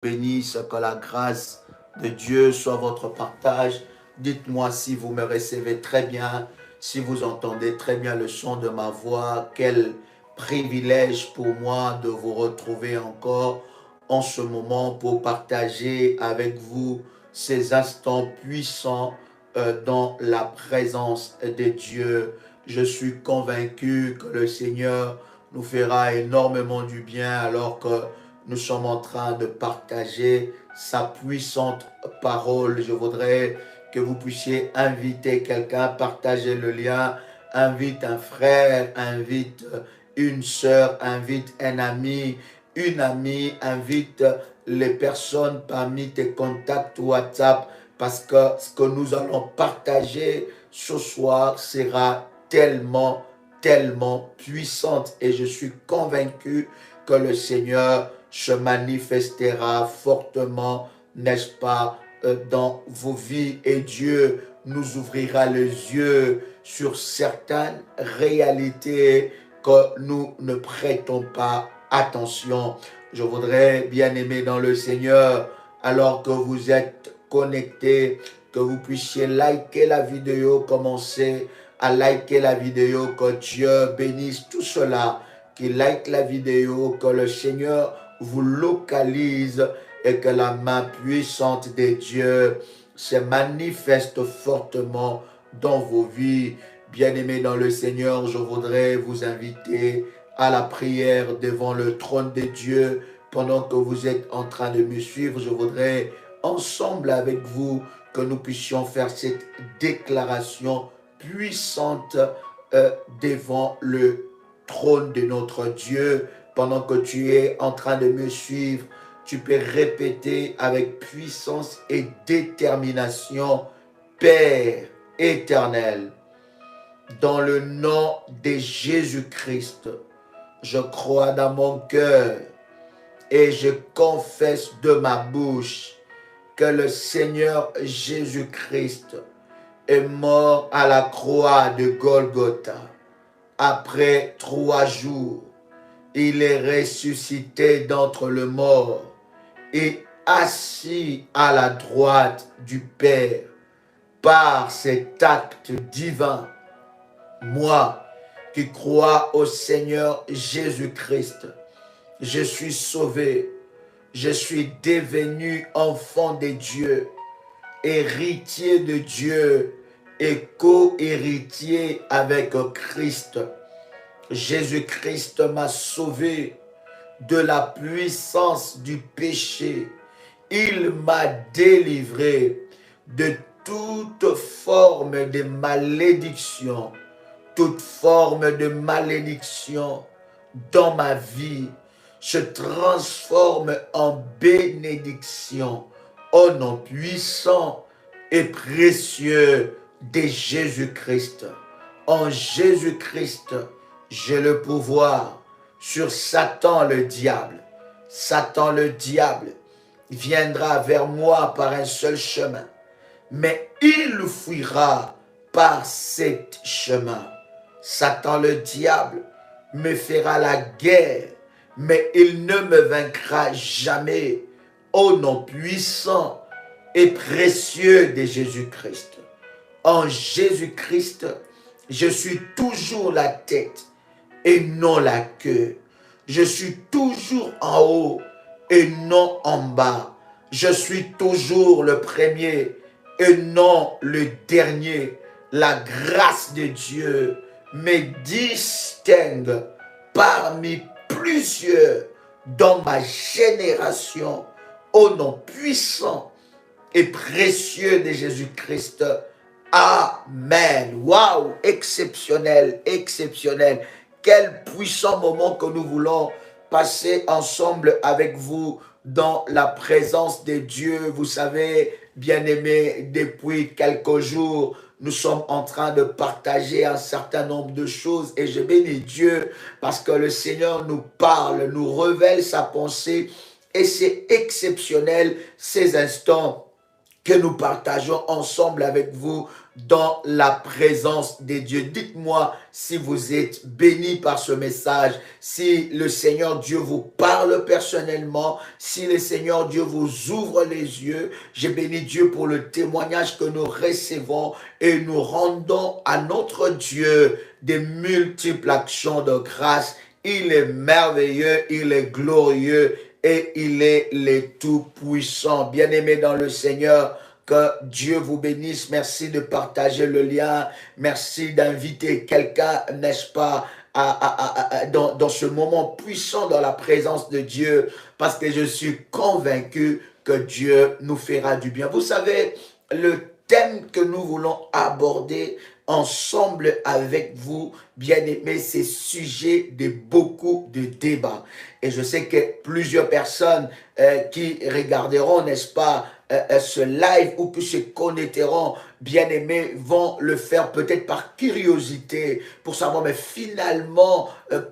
bénisse, que la grâce de Dieu soit votre partage. Dites-moi si vous me recevez très bien, si vous entendez très bien le son de ma voix. Quel privilège pour moi de vous retrouver encore en ce moment pour partager avec vous ces instants puissants dans la présence de Dieu. Je suis convaincu que le Seigneur nous fera énormément du bien alors que nous sommes en train de partager sa puissante parole. Je voudrais que vous puissiez inviter quelqu'un, partager le lien, invite un frère, invite une sœur, invite un ami, une amie, invite les personnes parmi tes contacts WhatsApp, parce que ce que nous allons partager ce soir sera tellement puissante, et je suis convaincu que le Seigneur se manifestera fortement, n'est-ce pas, dans vos vies, et Dieu nous ouvrira les yeux sur certaines réalités que nous ne prêtons pas attention. Je voudrais, bien aimé dans le Seigneur, alors que vous êtes connectés, que vous puissiez liker la vidéo, commencer à liker la vidéo, que Dieu bénisse tout cela qui like la vidéo, que le Seigneur vous localise et que la main puissante de Dieu se manifeste fortement dans vos vies. Bien-aimés dans le Seigneur, je voudrais vous inviter à la prière devant le trône de Dieu. Pendant que vous êtes en train de me suivre, je voudrais ensemble avec vous que nous puissions faire cette déclaration puissante devant le trône de notre Dieu. Pendant que tu es en train de me suivre, tu peux répéter avec puissance et détermination: Père éternel, dans le nom de Jésus-Christ, je crois dans mon cœur et je confesse de ma bouche que le Seigneur Jésus-Christ est mort à la croix de Golgotha. Après 3 jours, il est ressuscité d'entre les morts et assis à la droite du Père. Par cet acte divin, moi qui crois au Seigneur Jésus-Christ, je suis sauvé, je suis devenu enfant de Dieu, héritier de Dieu et co-héritier avec Christ. Jésus-Christ m'a sauvé de la puissance du péché. Il m'a délivré de toute forme de malédiction. Toute forme de malédiction dans ma vie se transforme en bénédiction au nom puissant et précieux de Jésus-Christ. En Jésus-Christ, j'ai le pouvoir sur Satan le diable. Satan le diable viendra vers moi par un seul chemin, mais il fuira par 7 chemins. Satan le diable me fera la guerre, mais il ne me vaincra jamais, au nom puissant et précieux de Jésus-Christ. En Jésus-Christ, je suis toujours la tête et non la queue. Je suis toujours en haut et non en bas. Je suis toujours le premier et non le dernier. La grâce de Dieu me distingue parmi plusieurs dans ma génération, au nom puissant et précieux de Jésus-Christ. Amen. Waouh, exceptionnel, exceptionnel. Quel puissant moment que nous voulons passer ensemble avec vous dans la présence de Dieu. Vous savez, bien-aimés, depuis quelques jours, nous sommes en train de partager un certain nombre de choses et je bénis Dieu parce que le Seigneur nous parle, nous révèle sa pensée et c'est exceptionnel ces instants que nous partageons ensemble avec vous dans la présence de Dieu. Dites-moi si vous êtes béni par ce message, si le Seigneur Dieu vous parle personnellement, si le Seigneur Dieu vous ouvre les yeux. J'ai béni Dieu pour le témoignage que nous recevons et nous rendons à notre Dieu des multiples actions de grâce. Il est merveilleux, il est glorieux et il est le Tout-Puissant. Bien-aimés dans le Seigneur, que Dieu vous bénisse. Merci de partager le lien. Merci d'inviter quelqu'un, n'est-ce pas, dans ce moment puissant dans la présence de Dieu, parce que je suis convaincu que Dieu nous fera du bien. Vous savez, le thème que nous voulons aborder ensemble avec vous, bien-aimés, c'est sujet de beaucoup de débats. Et je sais que plusieurs personnes qui regarderont, n'est-ce pas, ce live ou qui se connecteront, bien-aimés, vont le faire peut-être par curiosité pour savoir, mais finalement,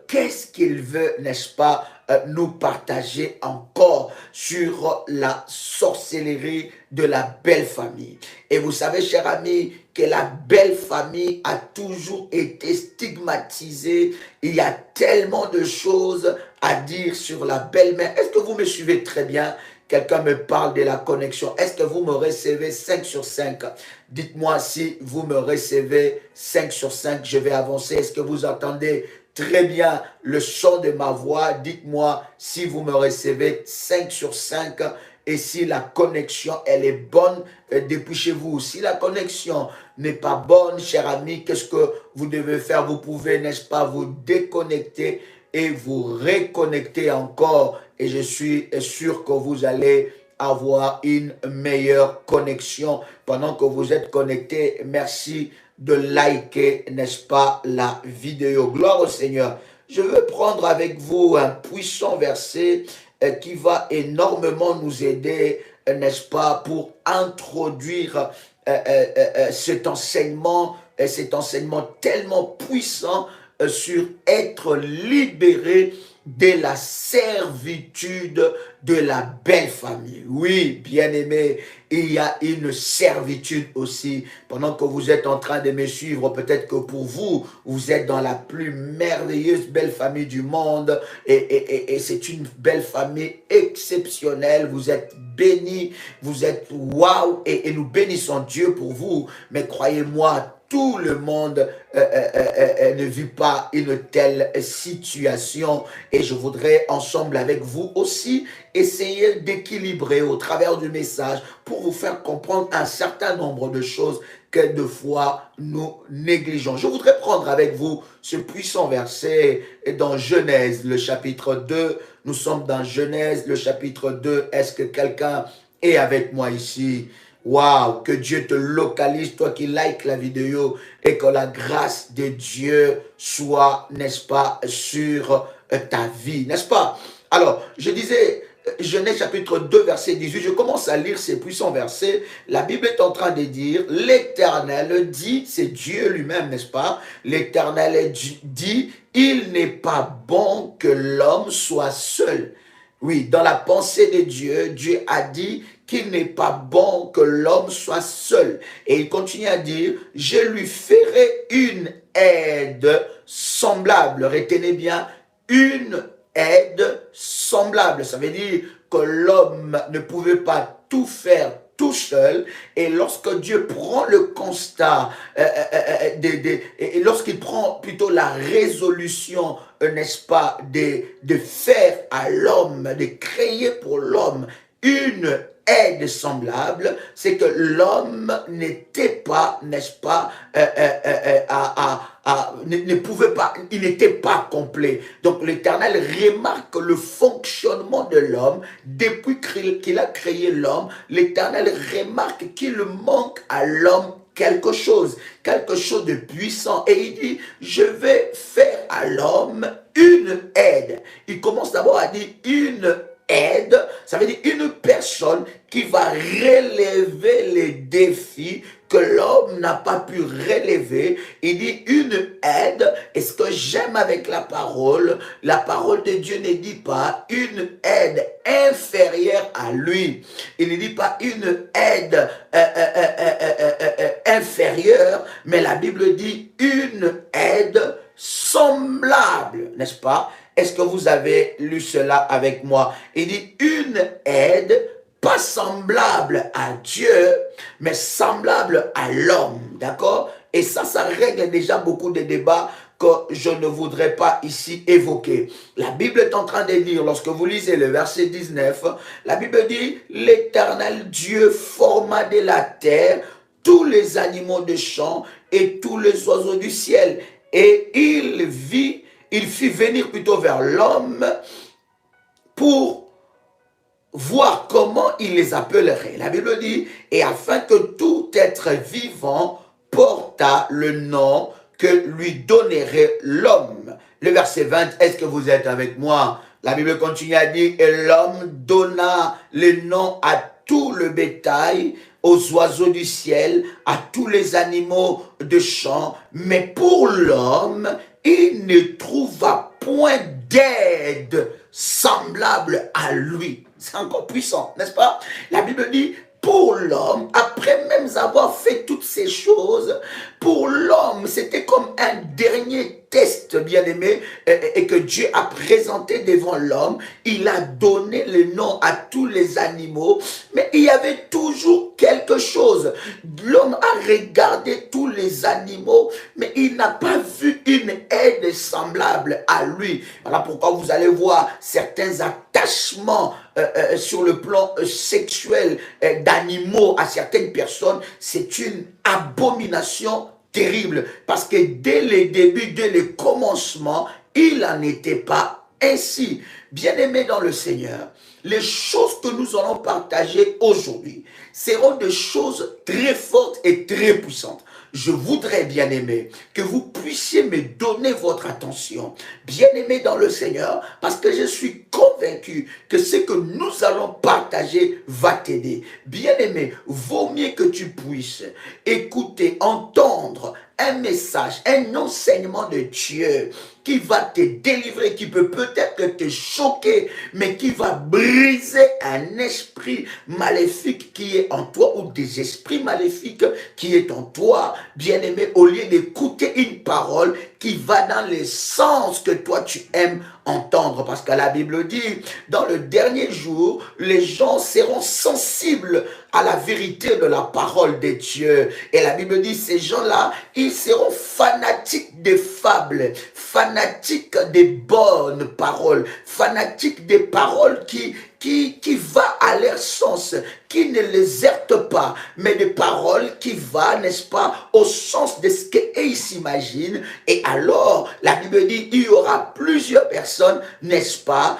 qu'est-ce qu'il veut, n'est-ce pas, nous partager encore sur la sorcellerie de la belle famille. Et vous savez, chers amis, que la belle famille a toujours été stigmatisée. Il y a tellement de choses à dire sur la belle-mère. Est-ce que vous me suivez très bien? Quelqu'un me parle de la connexion. Est-ce que vous me recevez 5 sur 5? Dites-moi si vous me recevez 5 sur 5. Je vais avancer. Est-ce que vous entendez très bien le son de ma voix? Dites-moi si vous me recevez 5 sur 5 et si la connexion, elle est bonne depuis chez vous. Si la connexion n'est pas bonne, cher ami, qu'est-ce que vous devez faire? Vous pouvez, n'est-ce pas, vous déconnecter et vous reconnecter encore. Et je suis sûr que vous allez avoir une meilleure connexion pendant que vous êtes connecté. Merci de liker, n'est-ce pas, la vidéo. Gloire au Seigneur. Je veux prendre avec vous un puissant verset qui va énormément nous aider, n'est-ce pas, pour introduire cet enseignement tellement puissant sur être libéré de la servitude de la belle famille. Oui, bien-aimé, il y a une servitude aussi. Pendant que vous êtes en train de me suivre, peut-être que pour vous, vous êtes dans la plus merveilleuse belle famille du monde et c'est une belle famille exceptionnelle. Vous êtes bénis, vous êtes waouh et nous bénissons Dieu pour vous. Mais croyez-moi, tout le monde ne vit pas une telle situation et je voudrais ensemble avec vous aussi essayer d'équilibrer au travers du message pour vous faire comprendre un certain nombre de choses que de fois nous négligeons. Je voudrais prendre avec vous ce puissant verset dans Genèse, le chapitre 2. Nous sommes dans Genèse, le chapitre 2. Est-ce que quelqu'un est avec moi ici? Waouh, que Dieu te localise, toi qui like la vidéo, et que la grâce de Dieu soit, n'est-ce pas, sur ta vie, n'est-ce pas? Alors, je disais, Genèse chapitre 2, verset 18, je commence à lire ces puissants versets. La Bible est en train de dire, l'Éternel dit, c'est Dieu lui-même, n'est-ce pas? L'Éternel dit, il n'est pas bon que l'homme soit seul. Oui, dans la pensée de Dieu, Dieu a dit qu'il n'est pas bon que l'homme soit seul. Et il continue à dire, je lui ferai une aide semblable. Retenez bien, une aide semblable. Ça veut dire que l'homme ne pouvait pas tout faire tout seul, et lorsque Dieu prend le constat, et lorsqu'il prend plutôt la résolution, n'est-ce pas, de faire à l'homme, de créer pour l'homme une aide semblable, c'est que l'homme n'était pas, n'est-ce pas, ne pouvait pas, il n'était pas complet. Donc l'Éternel remarque le fonctionnement de l'homme. Depuis qu'il a créé l'homme, l'Éternel remarque qu'il manque à l'homme quelque chose de puissant. Et il dit, je vais faire à l'homme une aide. Il commence d'abord à dire une aide, ça veut dire une personne qui va relever les défis que l'homme n'a pas pu relever. Il dit une aide, et ce que j'aime avec la parole de Dieu ne dit pas une aide inférieure à lui. Il ne dit pas une aide inférieure, mais la Bible dit une aide semblable, n'est-ce pas? Est-ce que vous avez lu cela avec moi? Il dit une aide pas semblable à Dieu, mais semblable à l'homme, d'accord? Et ça règle déjà beaucoup de débats que je ne voudrais pas ici évoquer. La Bible est en train de dire, lorsque vous lisez le verset 19, la Bible dit, l'Éternel Dieu forma de la terre tous les animaux de champ et tous les oiseaux du ciel. Et il fit venir plutôt vers l'homme pour voir comment il les appellerait. La Bible dit, et afin que tout être vivant porta le nom que lui donnerait l'homme. Le verset 20, est-ce que vous êtes avec moi? La Bible continue à dire, et l'homme donna le nom à tout le bétail, aux oiseaux du ciel, à tous les animaux de champ, mais pour l'homme, il ne trouva point d'aide semblable à lui. C'est encore puissant, n'est-ce pas? La Bible dit, pour l'homme, après même avoir fait toutes ces choses, pour l'homme, c'était comme un dernier test, bien-aimé, et que Dieu a présenté devant l'homme. Il a donné le nom à tous les animaux, mais il y avait toujours quelque chose. L'homme a regardé tous les animaux, mais il n'a pas vu une aide semblable à lui. Voilà pourquoi vous allez voir certains attachements sur le plan sexuel d'animaux à certaines personnes. C'est une abomination terrible, parce que dès les débuts, dès le commencement, il n'en était pas ainsi. Bien-aimés dans le Seigneur, les choses que nous allons partager aujourd'hui seront des choses très fortes et très puissantes. Je voudrais, bien-aimé, que vous puissiez me donner votre attention, bien-aimé dans le Seigneur, parce que je suis convaincu que ce que nous allons partager va t'aider. Bien-aimé, vaut mieux que tu puisses écouter, entendre un message, un enseignement de Dieu qui va te délivrer, qui peut peut-être te choquer, mais qui va briser un esprit maléfique qui est en toi, ou des esprits maléfiques qui est en toi, bien-aimé, au lieu d'écouter une parole qui va dans le sens que toi tu aimes entendre. Parce que la Bible dit, dans le dernier jour, les gens seront sensibles à la vérité de la parole de Dieu. Et la Bible dit, ces gens-là, ils seront fanatiques des fables, fanatiques des bonnes paroles, fanatiques des paroles qui va à leur sens, qui ne les heurte pas, mais des paroles qui va, n'est-ce pas, au sens de ce qu'ils s'imaginent. Et alors, la Bible dit, il y aura plusieurs personnes, n'est-ce pas,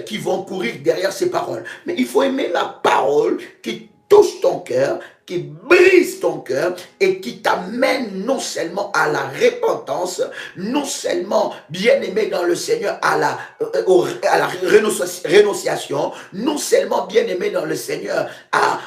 qui vont courir derrière ces paroles. Mais il faut aimer la parole qui touche ton cœur, qui brise ton cœur et qui t'amène non seulement à la repentance, non seulement, bien-aimé dans le Seigneur, à la renonciation, non seulement, bien-aimé dans le Seigneur, à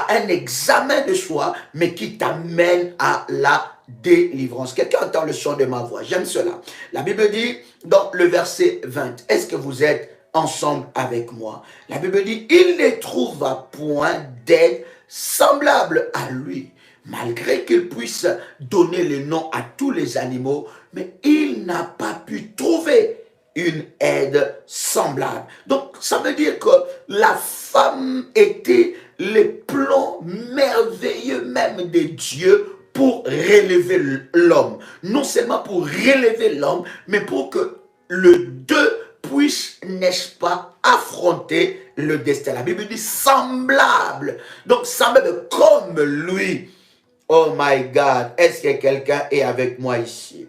un examen de soi, mais qui t'amène à la délivrance. Quelqu'un entend le son de ma voix? J'aime cela. La Bible dit dans le verset 20, est-ce que vous êtes ensemble avec moi? La Bible dit, il ne trouva point d'aide semblable à lui, malgré qu'il puisse donner le nom à tous les animaux, mais il n'a pas pu trouver une aide semblable. Donc, ça veut dire que la femme était le plan merveilleux même de Dieu pour relever l'homme. Non seulement pour relever l'homme, mais pour que le deux puisse, n'est-ce pas, affronter le destin. La Bible dit semblable. Donc, semblable comme lui. Oh my God, est-ce que quelqu'un est avec moi ici?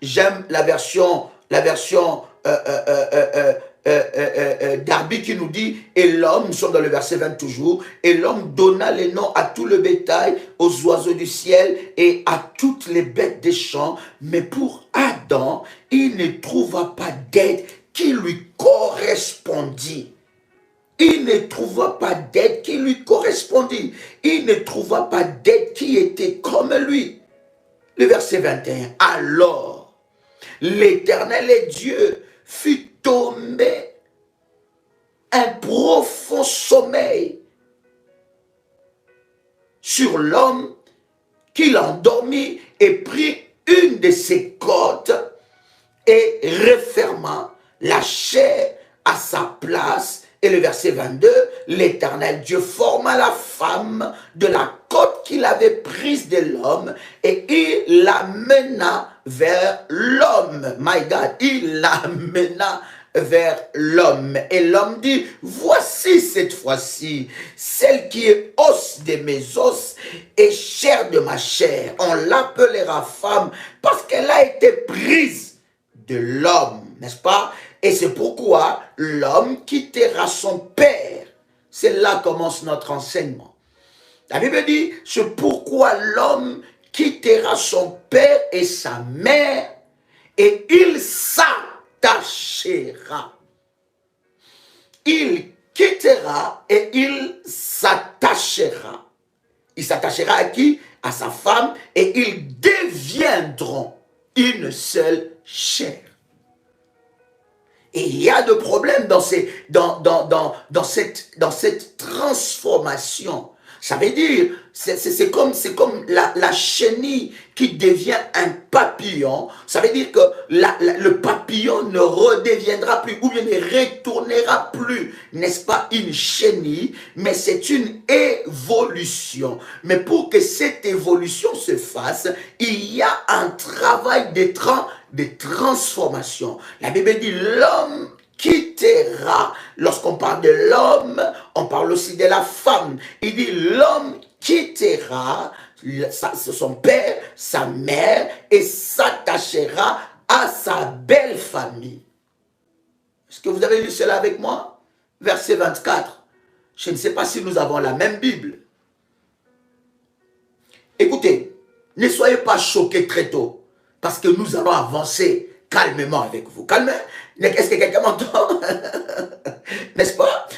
J'aime la version Darby qui nous dit, et l'homme, nous sommes dans le verset 20 toujours, et l'homme donna les noms à tout le bétail, aux oiseaux du ciel et à toutes les bêtes des champs, mais pour Adam, il ne trouva pas d'aide qui lui correspondit. Il ne trouva pas d'aide qui lui correspondit. Il ne trouva pas d'aide qui était comme lui. Le verset 21, alors, l'Éternel et Dieu fut tombé un profond sommeil sur l'homme qu'il endormit et prit une de ses côtes et referma la chair à sa place. Et le verset 22, l'Éternel Dieu forma la femme de la côte qu'il avait prise de l'homme et il l'amena vers l'homme. My God, il l'amena vers l'homme. Et l'homme dit, voici cette fois-ci, celle qui est os de mes os et chair de ma chair. On l'appellera femme parce qu'elle a été prise de l'homme, n'est-ce pas? Et c'est pourquoi l'homme quittera son père. C'est là commence notre enseignement. La Bible dit, c'est pourquoi l'homme quittera son père et sa mère et il s'attachera. Il quittera et il s'attachera. Il s'attachera à qui? À sa femme et ils deviendront une seule chair. Et il y a de problèmes dans cette transformation. Ça veut dire, c'est comme la chenille qui devient un papillon. Ça veut dire que le papillon ne redeviendra plus, ou bien ne retournera plus, n'est-ce pas, une chenille, mais c'est une évolution. Mais pour que cette évolution se fasse, il y a un travail de transformation. La Bible dit, l'homme quittera. Lorsqu'on parle de l'homme, on parle aussi de la femme. Il dit l'homme quittera son père, sa mère et s'attachera à sa belle famille. Est-ce que vous avez lu cela avec moi? Verset 24. Je ne sais pas si nous avons la même Bible. Écoutez, ne soyez pas choqués très tôt parce que nous allons avancer calmement avec vous. Calme. Est-ce que quelqu'un m'entend? N'est-ce pas?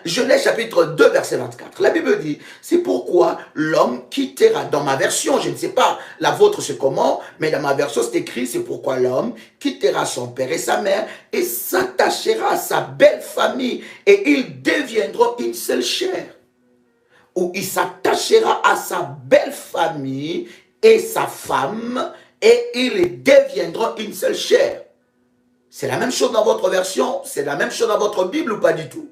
Genèse chapitre 2, verset 24. La Bible dit, c'est pourquoi l'homme quittera. Dans ma version, je ne sais pas, la vôtre c'est comment, mais dans ma version c'est écrit, c'est pourquoi l'homme quittera son père et sa mère et s'attachera à sa belle famille et ils deviendront une seule chair. Ou il s'attachera à sa belle famille et sa femme et ils deviendront une seule chair. C'est la même chose dans votre version, c'est la même chose dans votre Bible ou pas du tout?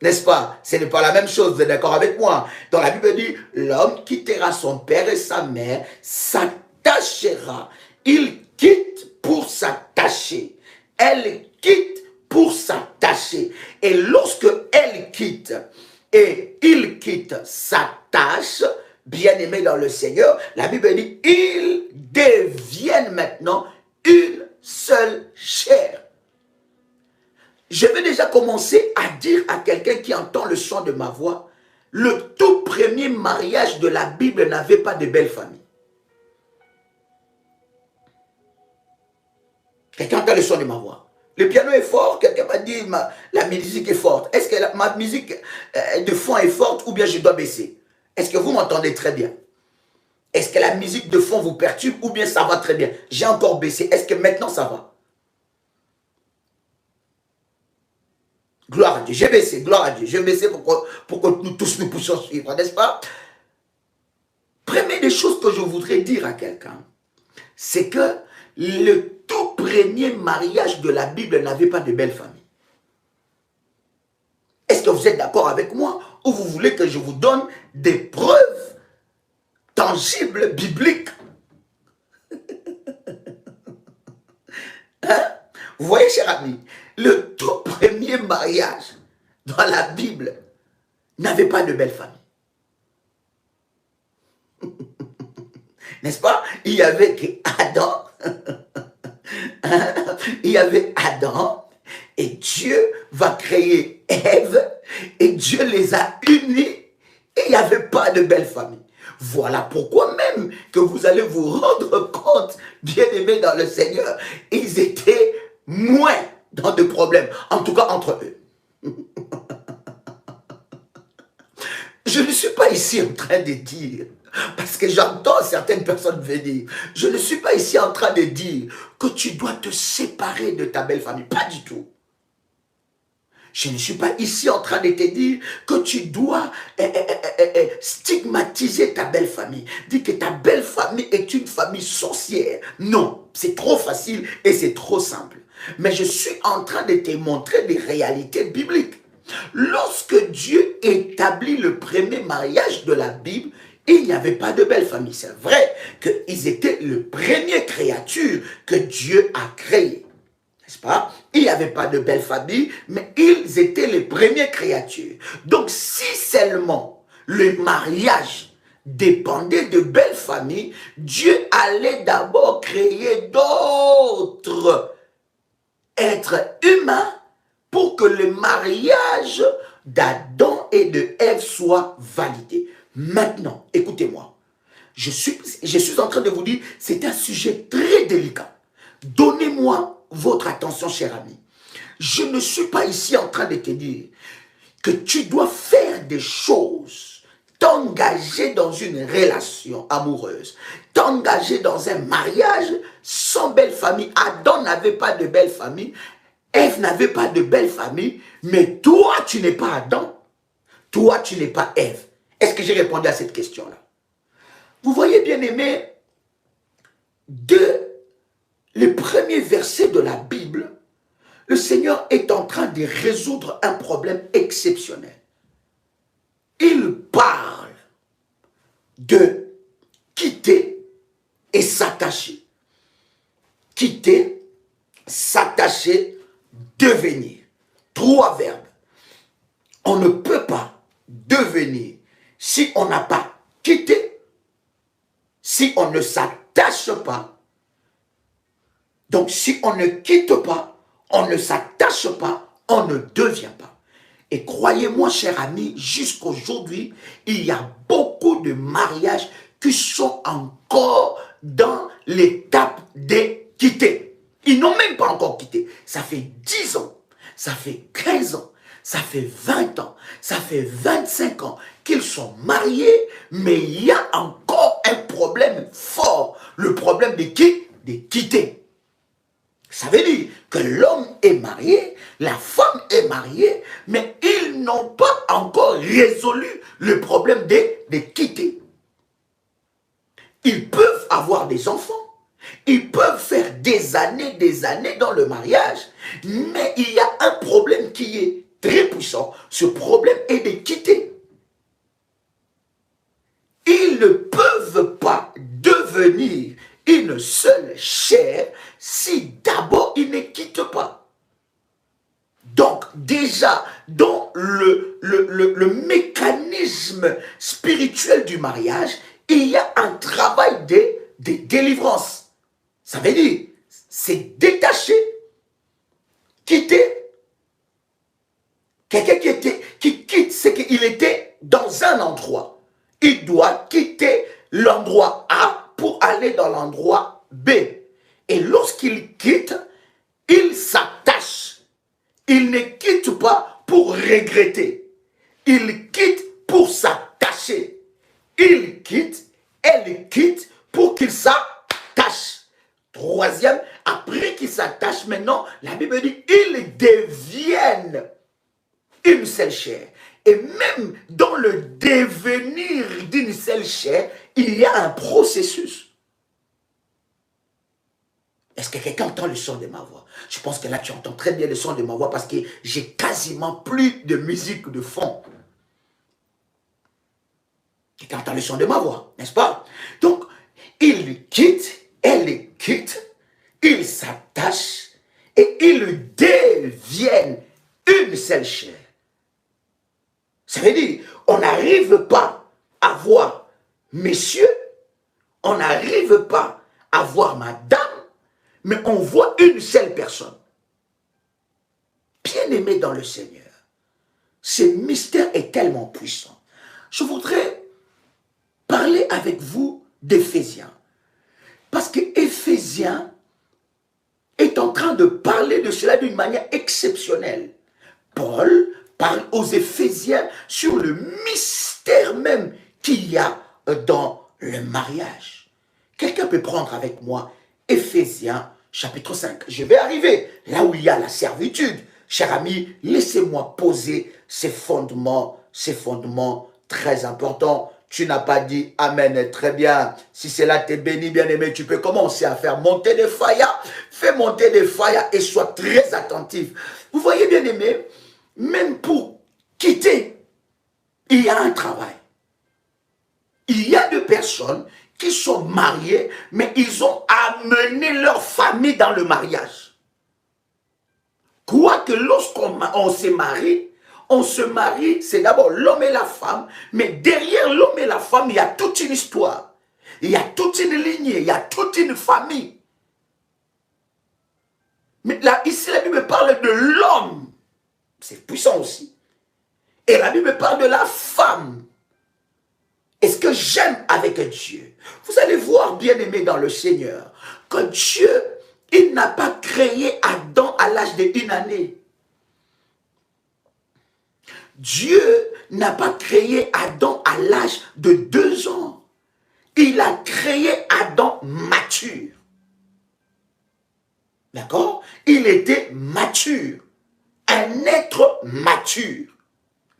N'est-ce pas? Ce n'est pas la même chose, vous êtes d'accord avec moi? Dans la Bible dit, l'homme quittera son père et sa mère, s'attachera. Il quitte pour s'attacher. Elle quitte pour s'attacher. Et lorsque elle quitte et il quitte, s'attache, bien-aimé dans le Seigneur, la Bible dit, ils deviennent maintenant une seule chair. Je vais déjà commencer à dire à quelqu'un qui entend le son de ma voix, le tout premier mariage de la Bible n'avait pas de belle famille. Quelqu'un entend le son de ma voix. Le piano est fort, quelqu'un m'a dit la musique est forte. Est-ce que ma musique de fond est forte ou bien je dois baisser? Est-ce que vous m'entendez très bien? Est-ce que la musique de fond vous perturbe ou bien ça va très bien? J'ai encore baissé. Est-ce que maintenant ça va? Gloire à Dieu. J'ai baissé. Gloire à Dieu. J'ai baissé pour que nous tous nous puissions suivre, n'est-ce pas? Première des choses que je voudrais dire à quelqu'un, c'est que le tout premier mariage de la Bible n'avait pas de belle famille. Est-ce que vous êtes d'accord avec moi ou vous voulez que je vous donne des preuves tangibles, bibliques? Hein? Vous voyez, cher ami, le tout premier mariage dans la Bible n'avait pas de belle famille. N'est-ce pas? Il y avait Adam. Il y avait Adam. Et Dieu va créer Ève. Et Dieu les a unis. Et il n'y avait pas de belle famille. Voilà pourquoi même que vous allez vous rendre compte, bien-aimés dans le Seigneur, ils étaient moins dans de problèmes, en tout cas entre eux. Je ne suis pas ici en train de dire, parce que j'entends certaines personnes venir, je ne suis pas ici en train de dire que tu dois te séparer de ta belle famille, pas du tout. Je ne suis pas ici en train de te dire que tu dois stigmatiser ta belle famille. Dire que ta belle famille est une famille sorcière. Non, c'est trop facile et c'est trop simple. Mais je suis en train de te montrer des réalités bibliques. Lorsque Dieu établit le premier mariage de la Bible, il n'y avait pas de belle famille. C'est vrai qu'ils étaient les premières créatures que Dieu a créées. N'est-ce pas? Il n'y avait pas de belle famille, mais ils étaient les premières créatures. Donc, si seulement le mariage dépendait de belles familles, Dieu allait d'abord créer d'autres êtres humains pour que le mariage d'Adam et de Ève soit validé. Maintenant, écoutez-moi, je suis en train de vous dire, c'est un sujet très délicat. Donnez-moi votre attention, cher ami. Je ne suis pas ici en train de te dire que tu dois faire des choses, t'engager dans une relation amoureuse, t'engager dans un mariage sans belle famille. Adam n'avait pas de belle famille, Ève n'avait pas de belle famille, mais toi, tu n'es pas Adam, toi, tu n'es pas Ève. Est-ce que j'ai répondu à cette question-là? Vous voyez, bien aimé, les premiers versets de la Bible, le Seigneur est en train de résoudre un problème exceptionnel. Il parle de quitter et s'attacher. Quitter, s'attacher, devenir. 3 verbes. On ne peut pas devenir si on n'a pas quitté, si on ne s'attache pas. Donc, si on ne quitte pas, on ne s'attache pas, on ne devient pas. Et croyez-moi, cher ami, jusqu'aujourd'hui, il y a beaucoup de mariages qui sont encore dans l'étape de quitter. Ils n'ont même pas encore quitté. Ça fait 10 ans, ça fait 15 ans, ça fait 20 ans, ça fait 25 ans qu'ils sont mariés, mais il y a encore un problème fort. Le problème de qui? De quitter. Ça veut dire que l'homme est marié, la femme est mariée, mais ils n'ont pas encore résolu le problème de quitter. Ils peuvent avoir des enfants, ils peuvent faire des années dans le mariage, mais il y a un problème qui est très puissant. Ce problème est de quitter. Ils ne peuvent pas devenir une seule chair si d'abord ils ne quittent pas. Donc déjà, dans le mécanisme spirituel du mariage, il y a un travail de délivrance. Ça veut dire, c'est détacher, quitter. Quelqu'un qui quitte, c'est qu'il était dans un endroit. Il doit quitter l'endroit A pour aller dans l'endroit B. Et lorsqu'il quitte, il s'attache. Il ne quitte pas pour regretter. Il quitte pour s'attacher. Il quitte, elle quitte pour qu'il s'attache. Troisième, après qu'il s'attache, maintenant, la Bible dit, ils deviennent une seule chair. Et même dans le devenir d'une seule chair, il y a un processus. Est-ce que quelqu'un entend le son de ma voix? Je pense que là, tu entends très bien le son de ma voix parce que j'ai quasiment plus de musique de fond. Quelqu'un entend le son de ma voix, n'est-ce pas? Donc, il quitte, elle quitte, ils s'attachent et ils deviennent une seule chair. Ça veut dire, on n'arrive pas à voir messieurs, on n'arrive pas à voir madame, mais on voit une seule personne. Bien-aimé dans le Seigneur, ce mystère est tellement puissant. Je voudrais parler avec vous d'Éphésiens. Parce que Éphésiens est en train de parler de cela d'une manière exceptionnelle. Paul parle aux Éphésiens sur le mystère même qu'il y a dans le mariage. Quelqu'un peut prendre avec moi Éphésiens chapitre 5. Je vais arriver là où il y a la servitude. cher ami, laissez-moi poser ces fondements très importants. Tu n'as pas dit Amen, très bien. Si cela t'est béni, bien-aimé, tu peux commencer à faire monter des faillas. Fais monter des faillas et sois très attentif. Vous voyez, bien-aimé, même pour quitter, il y a un travail. Il y a des personnes qui sont mariées, mais ils ont amené leur famille dans le mariage. Quoique lorsqu'on se marie, c'est d'abord l'homme et la femme, mais derrière l'homme et la femme, il y a toute une histoire. Il y a toute une lignée, il y a toute une famille. Mais là, ici, la Bible parle de l'homme. C'est puissant aussi. Et la Bible parle de la femme. Est-ce que j'aime avec Dieu? Vous allez voir, bien-aimé dans le Seigneur, que Dieu, il n'a pas créé Adam à l'âge d'1 année. Dieu n'a pas créé Adam à l'âge de 2 ans. Il a créé Adam mature. D'accord? Il était mature. Un être mature.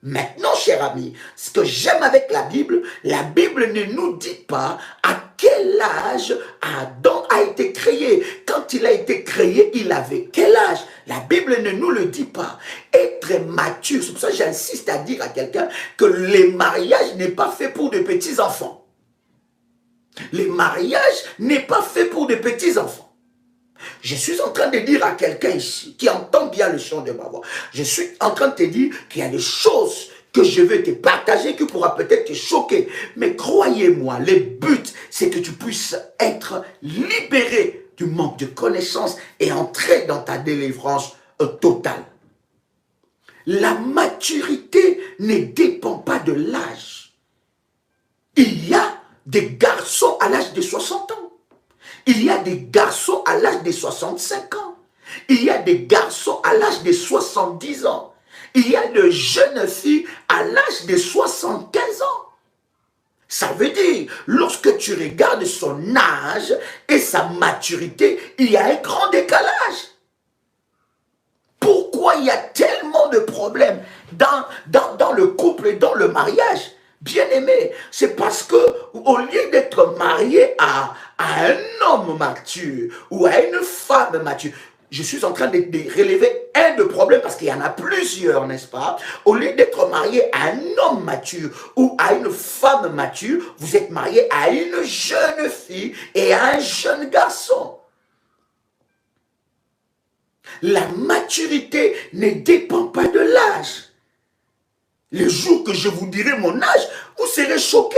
Maintenant, cher ami, ce que j'aime avec la Bible ne nous dit pas à quel âge Adam a été créé. Quand il a été créé, il avait quel âge? La Bible ne nous le dit pas. Être mature, c'est pour ça que j'insiste à dire à quelqu'un que le mariage n'est pas fait pour de petits-enfants. Le mariage n'est pas fait pour de petits-enfants. Je suis en train de dire à quelqu'un ici, qui entend bien le son de ma voix, je suis en train de te dire qu'il y a des choses que je veux te partager, qui pourra peut-être te choquer. Mais croyez-moi, le but, c'est que tu puisses être libéré du manque de connaissances et entrer dans ta délivrance totale. La maturité ne dépend pas de l'âge. Il y a des garçons à l'âge de 60 ans. Il y a des garçons à l'âge de 65 ans. Il y a des garçons à l'âge de 70 ans. Il y a de jeunes filles à l'âge de 75 ans. Ça veut dire, lorsque tu regardes son âge et sa maturité, il y a un grand décalage. Pourquoi il y a tellement de problèmes dans le couple et dans le mariage? Bien-aimé, c'est parce que au lieu d'être marié à un homme mature ou à une femme mature, je suis en train de relever un de problèmes parce qu'il y en a plusieurs, n'est-ce pas? Au lieu d'être marié à un homme mature ou à une femme mature, vous êtes marié à une jeune fille et à un jeune garçon. La maturité ne dépend pas de l'âge. Le jour que je vous dirai mon âge, vous serez choqués.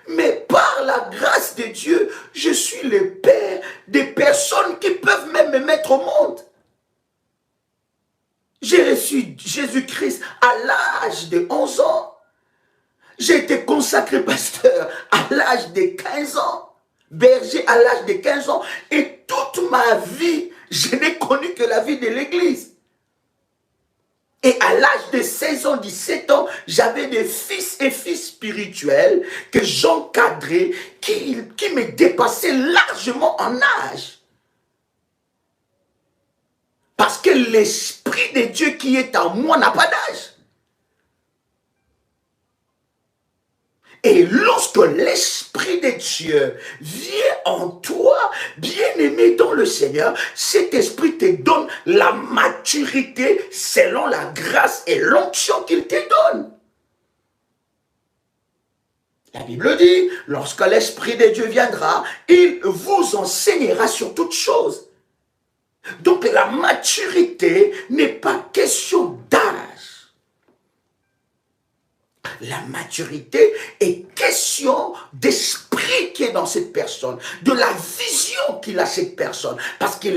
Mais par la grâce de Dieu, je suis le père des personnes qui peuvent même me mettre au monde. J'ai reçu Jésus-Christ à l'âge de 11 ans. J'ai été consacré pasteur à l'âge de 15 ans. Berger à l'âge de 15 ans. Et toute ma vie, je n'ai connu que la vie de l'église. Et à l'âge de 16 ans, 17 ans, j'avais des fils et filles spirituels que j'encadrais, qui me dépassaient largement en âge. Parce que l'Esprit de Dieu qui est en moi n'a pas d'âge. Et lorsque l'Esprit de Dieu vient en toi, bien-aimé dans le Seigneur, cet Esprit te donne la maturité selon la grâce et l'onction qu'il te donne. La Bible dit, lorsque l'Esprit de Dieu viendra, il vous enseignera sur toutes choses. Donc la maturité n'est pas question d'âge. La maturité est question d'esprit qui est dans cette personne, de la vision qu'il a cette personne. Parce que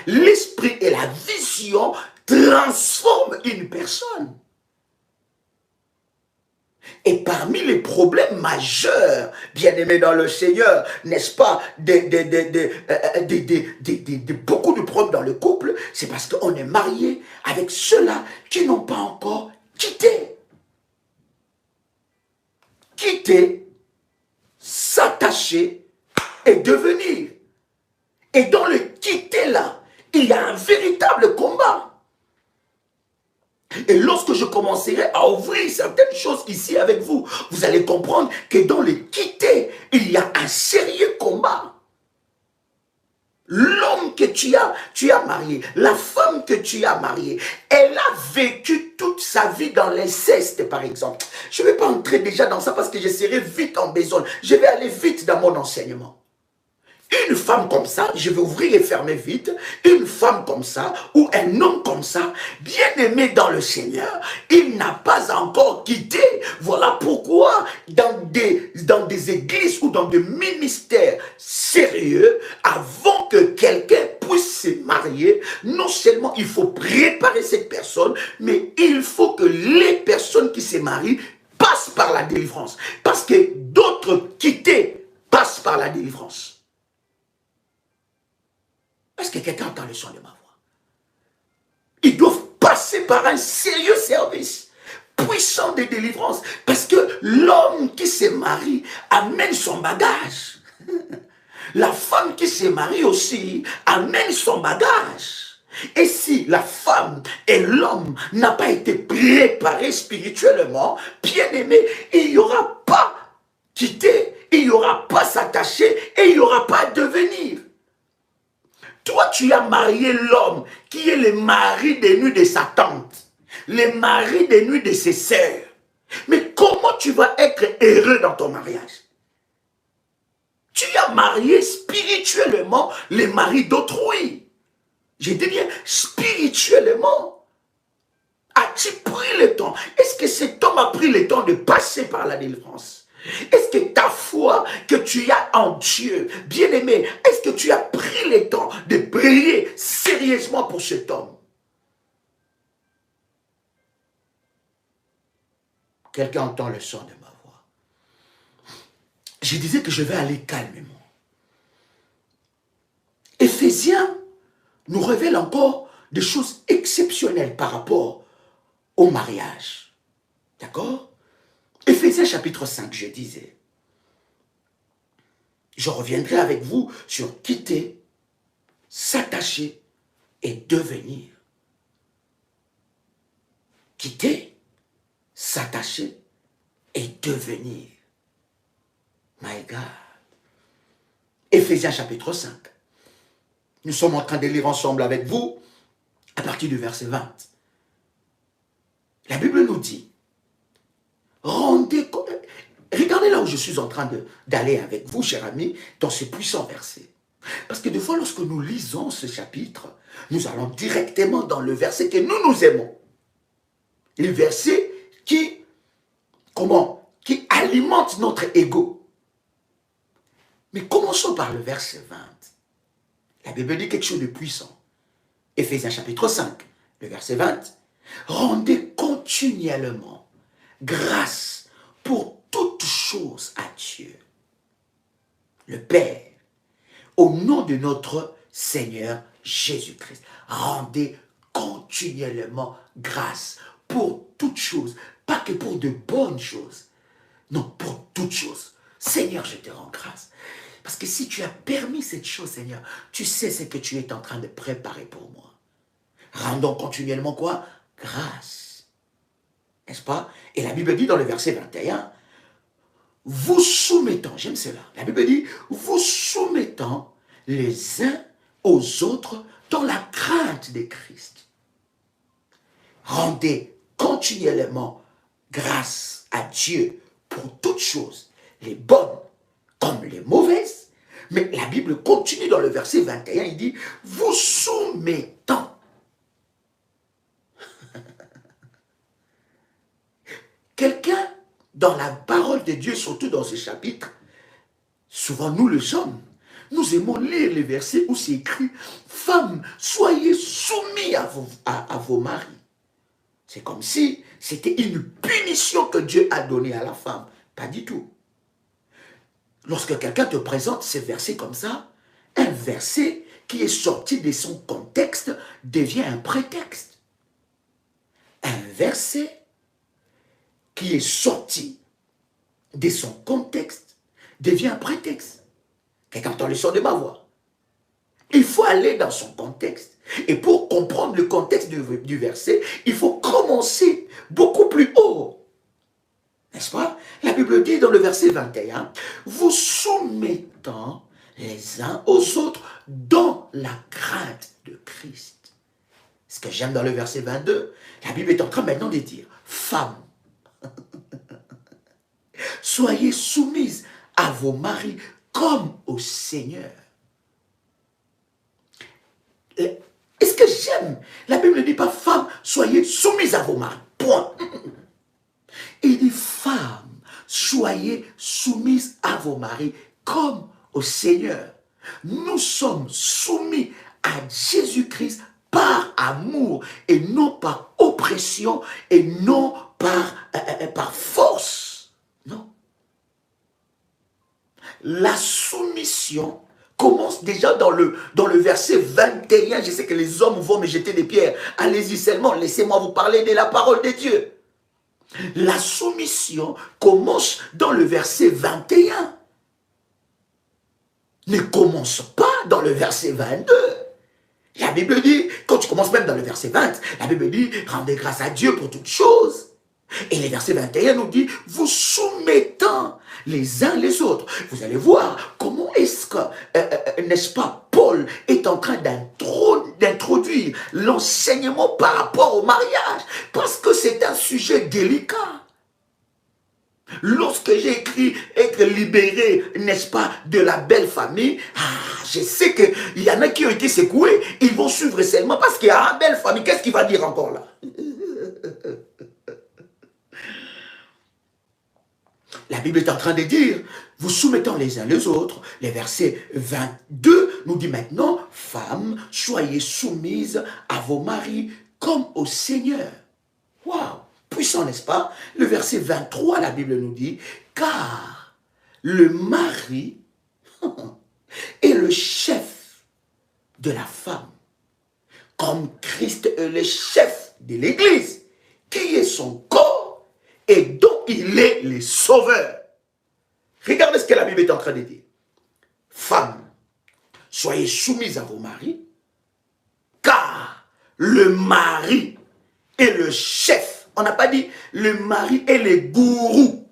l'esprit et la vision transforment une personne. Et parmi les problèmes majeurs, bien-aimés dans le Seigneur, n'est-ce pas, beaucoup de problèmes dans le couple, c'est parce qu'on est marié avec ceux-là qui n'ont pas encore quitté. Quitter, s'attacher et devenir. Et dans le quitter là, il y a un véritable combat. Et lorsque je commencerai à ouvrir certaines choses ici avec vous, vous allez comprendre que dans les quitter, il y a un sérieux combat. L'homme que tu as marié, la femme que tu as mariée, elle a vécu toute sa vie dans l'inceste, par exemple. Je ne vais pas entrer déjà dans ça parce que je serai vite en besogne. Je vais aller vite dans mon enseignement. Une femme comme ça, je vais ouvrir et fermer vite, une femme comme ça, ou un homme comme ça, bien aimé dans le Seigneur, il n'a pas encore quitté. Voilà pourquoi dans des églises ou dans des ministères sérieux, avant que quelqu'un puisse se marier, non seulement il faut préparer cette personne, mais il faut que les personnes qui se marient passent par la délivrance. Parce que d'autres quittés passent par la délivrance. Est-ce que quelqu'un entend le son de ma voix? Ils doivent passer par un sérieux service puissant de délivrance. Parce que l'homme qui se marie amène son bagage. La femme qui se marie aussi amène son bagage. Et si la femme et l'homme n'ont pas été préparés spirituellement, bien aimé, il n'y aura pas quitter, il n'y aura pas s'attacher et il n'y aura pas devenir. Toi, tu as marié l'homme qui est le mari des nuits de sa tante, le mari des nuits de ses sœurs. Mais comment tu vas être heureux dans ton mariage? Tu as marié spirituellement le mari d'autrui. Je dis bien spirituellement. As-tu pris le temps? Est-ce que cet homme a pris le temps de passer par la délivrance? Est-ce que ta foi que tu as en Dieu, bien-aimé, est-ce que tu as pris le temps de prier sérieusement pour cet homme? Quelqu'un entend le son de ma voix. Je disais que je vais aller calmement. Éphésiens nous révèle encore des choses exceptionnelles par rapport au mariage. D'accord? Éphésiens chapitre 5, je disais. Je reviendrai avec vous sur quitter, s'attacher et devenir. Quitter, s'attacher et devenir. My God. Éphésiens chapitre 5. Nous sommes en train de lire ensemble avec vous à partir du verset 20. La Bible nous dit, regardez là où je suis en train d'aller avec vous, cher ami, dans ce puissant verset. Parce que des fois, lorsque nous lisons ce chapitre, nous allons directement dans le verset que nous aimons. Le verset qui alimente notre ego. Mais commençons par le verset 20. La Bible dit quelque chose de puissant. Éphésiens chapitre 5, le verset 20. Rendez continuellement grâce pour toutes choses à Dieu, le Père, au nom de notre Seigneur Jésus-Christ. Rendez continuellement grâce pour toutes choses, pas que pour de bonnes choses, non, pour toutes choses. Seigneur, je te rends grâce. Parce que si tu as permis cette chose, Seigneur, tu sais ce que tu es en train de préparer pour moi. Rendons continuellement quoi? Grâce. N'est-ce pas? Et la Bible dit dans le verset 21, vous soumettant, j'aime cela, la Bible dit, vous soumettant les uns aux autres dans la crainte de Christ. Rendez continuellement grâce à Dieu pour toutes choses, les bonnes comme les mauvaises. Mais la Bible continue dans le verset 21, il dit, vous soumettant. Quelqu'un, dans la parole de Dieu, surtout dans ce chapitre, souvent nous les hommes, nous aimons lire les versets où c'est écrit « Femmes, soyez soumis à vos maris ». C'est comme si c'était une punition que Dieu a donnée à la femme. Pas du tout. Lorsque quelqu'un te présente ces versets comme ça, un verset qui est sorti de son contexte devient un prétexte. Un verset qui est sorti de son contexte devient un prétexte. Quelqu'un entend le son de ma voix. Il faut aller dans son contexte. Et pour comprendre le contexte du verset, il faut commencer beaucoup plus haut. N'est-ce pas? La Bible dit dans le verset 21, vous soumettant les uns aux autres dans la crainte de Christ. Ce que j'aime dans le verset 22, la Bible est en train maintenant de dire, femmes, soyez soumises à vos maris comme au Seigneur. Est-ce que j'aime? La Bible ne dit pas, femmes, soyez soumises à vos maris. Point. Il dit, femmes, soyez soumises à vos maris comme au Seigneur. Nous sommes soumis à Jésus-Christ par amour et non par oppression et non par force. Non. La soumission commence déjà dans le verset 21. Je sais que les hommes vont me jeter des pierres. Allez-y seulement, laissez-moi vous parler de la parole de Dieu. La soumission commence dans le verset 21. Ne commence pas dans le verset 22. La Bible dit, quand tu commences même dans le verset 20, la Bible dit, rendez grâce à Dieu pour toutes choses. Et le verset 21 nous dit, vous soumettant les uns les autres. Vous allez voir comment est-ce que, n'est-ce pas, Paul est en train d'introduire l'enseignement par rapport au mariage. Parce que c'est un sujet délicat. Lorsque j'ai écrit être libéré, n'est-ce pas, de la belle famille, je sais qu'il y en a qui ont été secoués, ils vont suivre seulement parce qu'il y a une belle famille. Qu'est-ce qu'il va dire encore là? La Bible est en train de dire, vous soumettant les uns les autres, les versets 22 nous dit maintenant, femmes, soyez soumises à vos maris comme au Seigneur. Waouh, puissant, n'est-ce pas? Le verset 23, la Bible nous dit, car le mari est le chef de la femme, comme Christ est le chef de l'Église, qui est son corps et dont il est le sauveur. Regardez ce que la Bible est en train de dire. Femmes, soyez soumises à vos maris, car le mari est le chef. On n'a pas dit le mari est le gourou.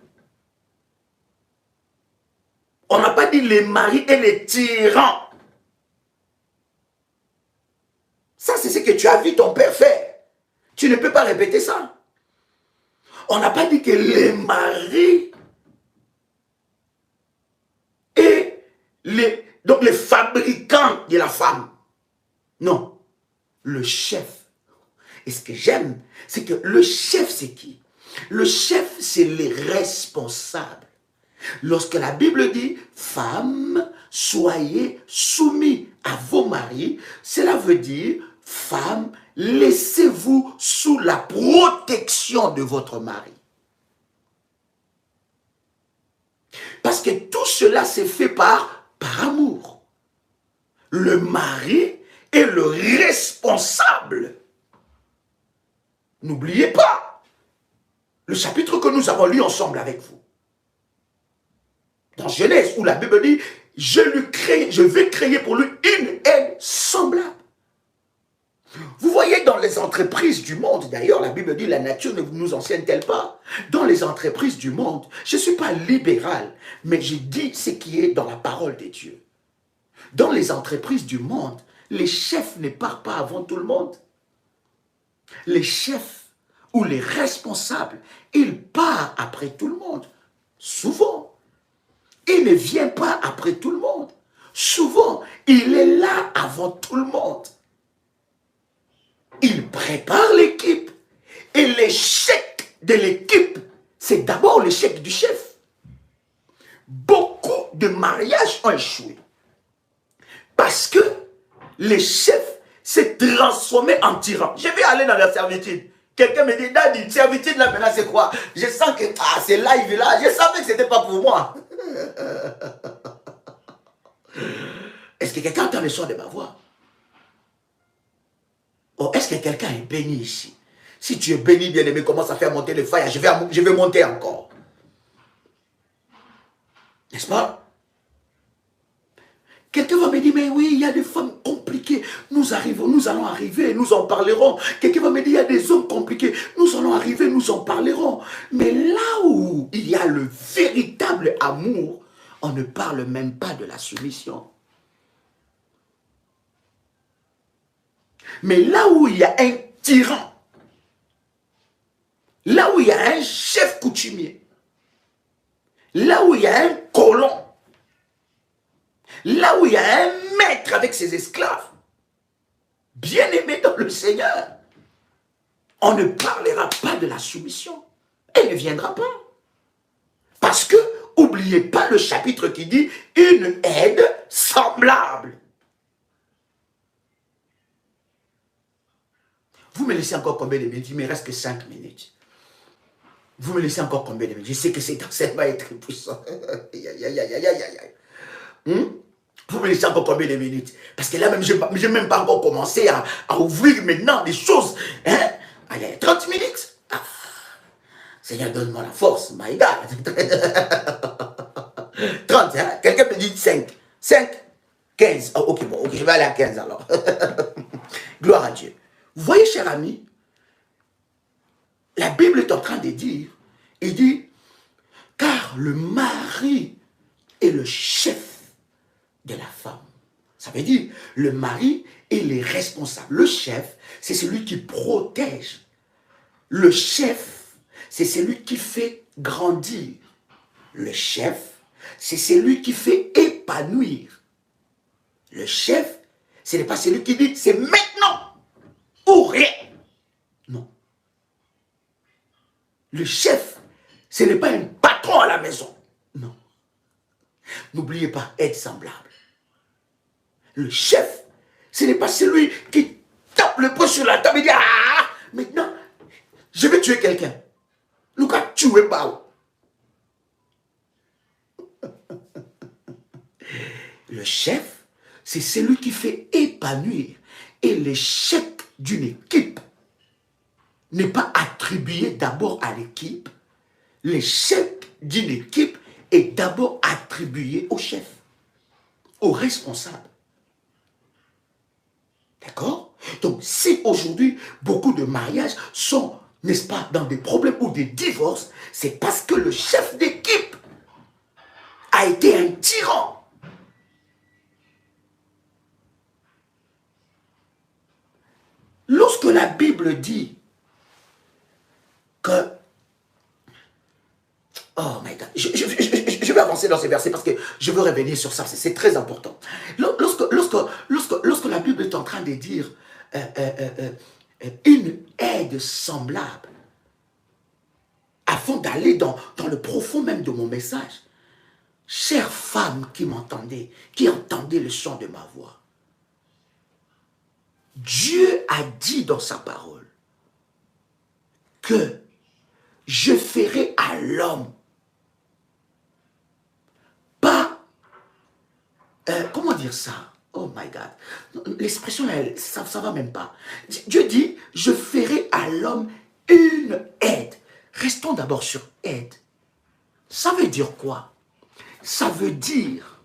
On n'a pas dit le mari est le tyran. Ça, c'est ce que tu as vu ton père faire. Tu ne peux pas répéter ça. On n'a pas dit que le mari est donc le fabricant de la femme. Non, le chef. Et ce que j'aime, c'est que le chef, c'est qui? Le chef, c'est les responsables. Lorsque la Bible dit, femmes, soyez soumis à vos maris, cela veut dire, femmes, laissez-vous sous la protection de votre mari. Parce que tout cela s'est fait par amour. Le mari est le responsable. N'oubliez pas le chapitre que nous avons lu ensemble avec vous. Dans Genèse, où la Bible dit, je vais créer pour lui une aide semblable. Vous voyez, dans les entreprises du monde, d'ailleurs, la Bible dit, la nature ne nous enseigne-t-elle pas? Dans les entreprises du monde, je ne suis pas libéral, mais je dis ce qui est dans la parole de Dieu. Dans les entreprises du monde, les chefs ne partent pas avant tout le monde. Les chefs ou les responsables, ils partent après tout le monde. Souvent, il ne vient pas après tout le monde. Souvent, il est là avant tout le monde. Il prépare l'équipe. Et l'échec de l'équipe, c'est d'abord l'échec du chef. Beaucoup de mariages ont échoué. Parce que le chef s'est transformé en tyran. Je vais aller dans la servitude. Quelqu'un me dit, Daddy, servitude là maintenant c'est quoi? Je sens que c'est live là. Je savais que ce n'était pas pour moi. Est-ce que quelqu'un entend le son de ma voix? Oh, est-ce que quelqu'un est béni ici? Si tu es béni, bien-aimé, commence à faire monter le fire. Je vais monter encore. N'est-ce pas? Quelqu'un va me dire, mais oui, il y a des femmes compliquées. Nous allons arriver, nous en parlerons. Quelqu'un va me dire, il y a des hommes compliqués. Nous allons arriver, nous en parlerons. Mais là où il y a le véritable amour, on ne parle même pas de la soumission. Mais là où il y a un tyran, là où il y a un chef coutumier, là où il y a un colon, là où il y a un maître avec ses esclaves, bien aimé dans le Seigneur, on ne parlera pas de la soumission. Elle ne viendra pas. Parce que, n'oubliez pas le chapitre qui dit une aide semblable. Vous me laissez encore combien de minutes? Il me reste que 5 minutes. Vous me laissez encore combien de minutes? Je sais que cet enseignement va être puissant. Vous me laissez encore combien de minutes? Parce que là même, je n'ai même pas encore commencé à ouvrir maintenant des choses. Hein? Il y a 30 minutes. Ah. Seigneur, donne-moi la force. My God. 30, hein? Quelqu'un me dit 5. 5, 15. Oh, ok, bon, ok, je vais aller à 15 alors. Gloire à Dieu. Vous voyez, cher ami, la Bible est en train de dire, il dit, car le mari est le chef de la femme. Ça veut dire, le mari est le responsable. Le chef, c'est celui qui protège. Le chef, c'est celui qui fait grandir. Le chef, c'est celui qui fait épanouir. Le chef, ce n'est pas celui qui dit, c'est maintenant ou rien. Non. Le chef, ce n'est pas un patron à la maison. Non. N'oubliez pas, être semblable. Le chef, ce n'est pas celui qui tape le poing sur la table et dit, ah, maintenant, je vais tuer quelqu'un. Nous allons tuer Bao. Le chef, c'est celui qui fait épanouir. Et l'échec d'une équipe n'est pas attribué d'abord à l'équipe. L'échec d'une équipe est d'abord attribué au chef, au responsable. D'accord? Donc, si aujourd'hui, beaucoup de mariages sont, n'est-ce pas, dans des problèmes ou des divorces, c'est parce que le chef d'équipe a été un tyran. Lorsque la Bible dit que... Oh my God, je vais avancer dans ces versets parce que je veux revenir sur ça, c'est très important. Lorsque la Bible est en train de dire une aide semblable, avant d'aller dans le profond même de mon message, chères femmes qui m'entendez, qui entendez le son de ma voix, Dieu a dit dans sa parole que je ferai à l'homme pas, comment dire ça? Oh my God, l'expression, ça ne va même pas. Dieu dit, je ferai à l'homme une aide. Restons d'abord sur aide. Ça veut dire quoi? Ça veut dire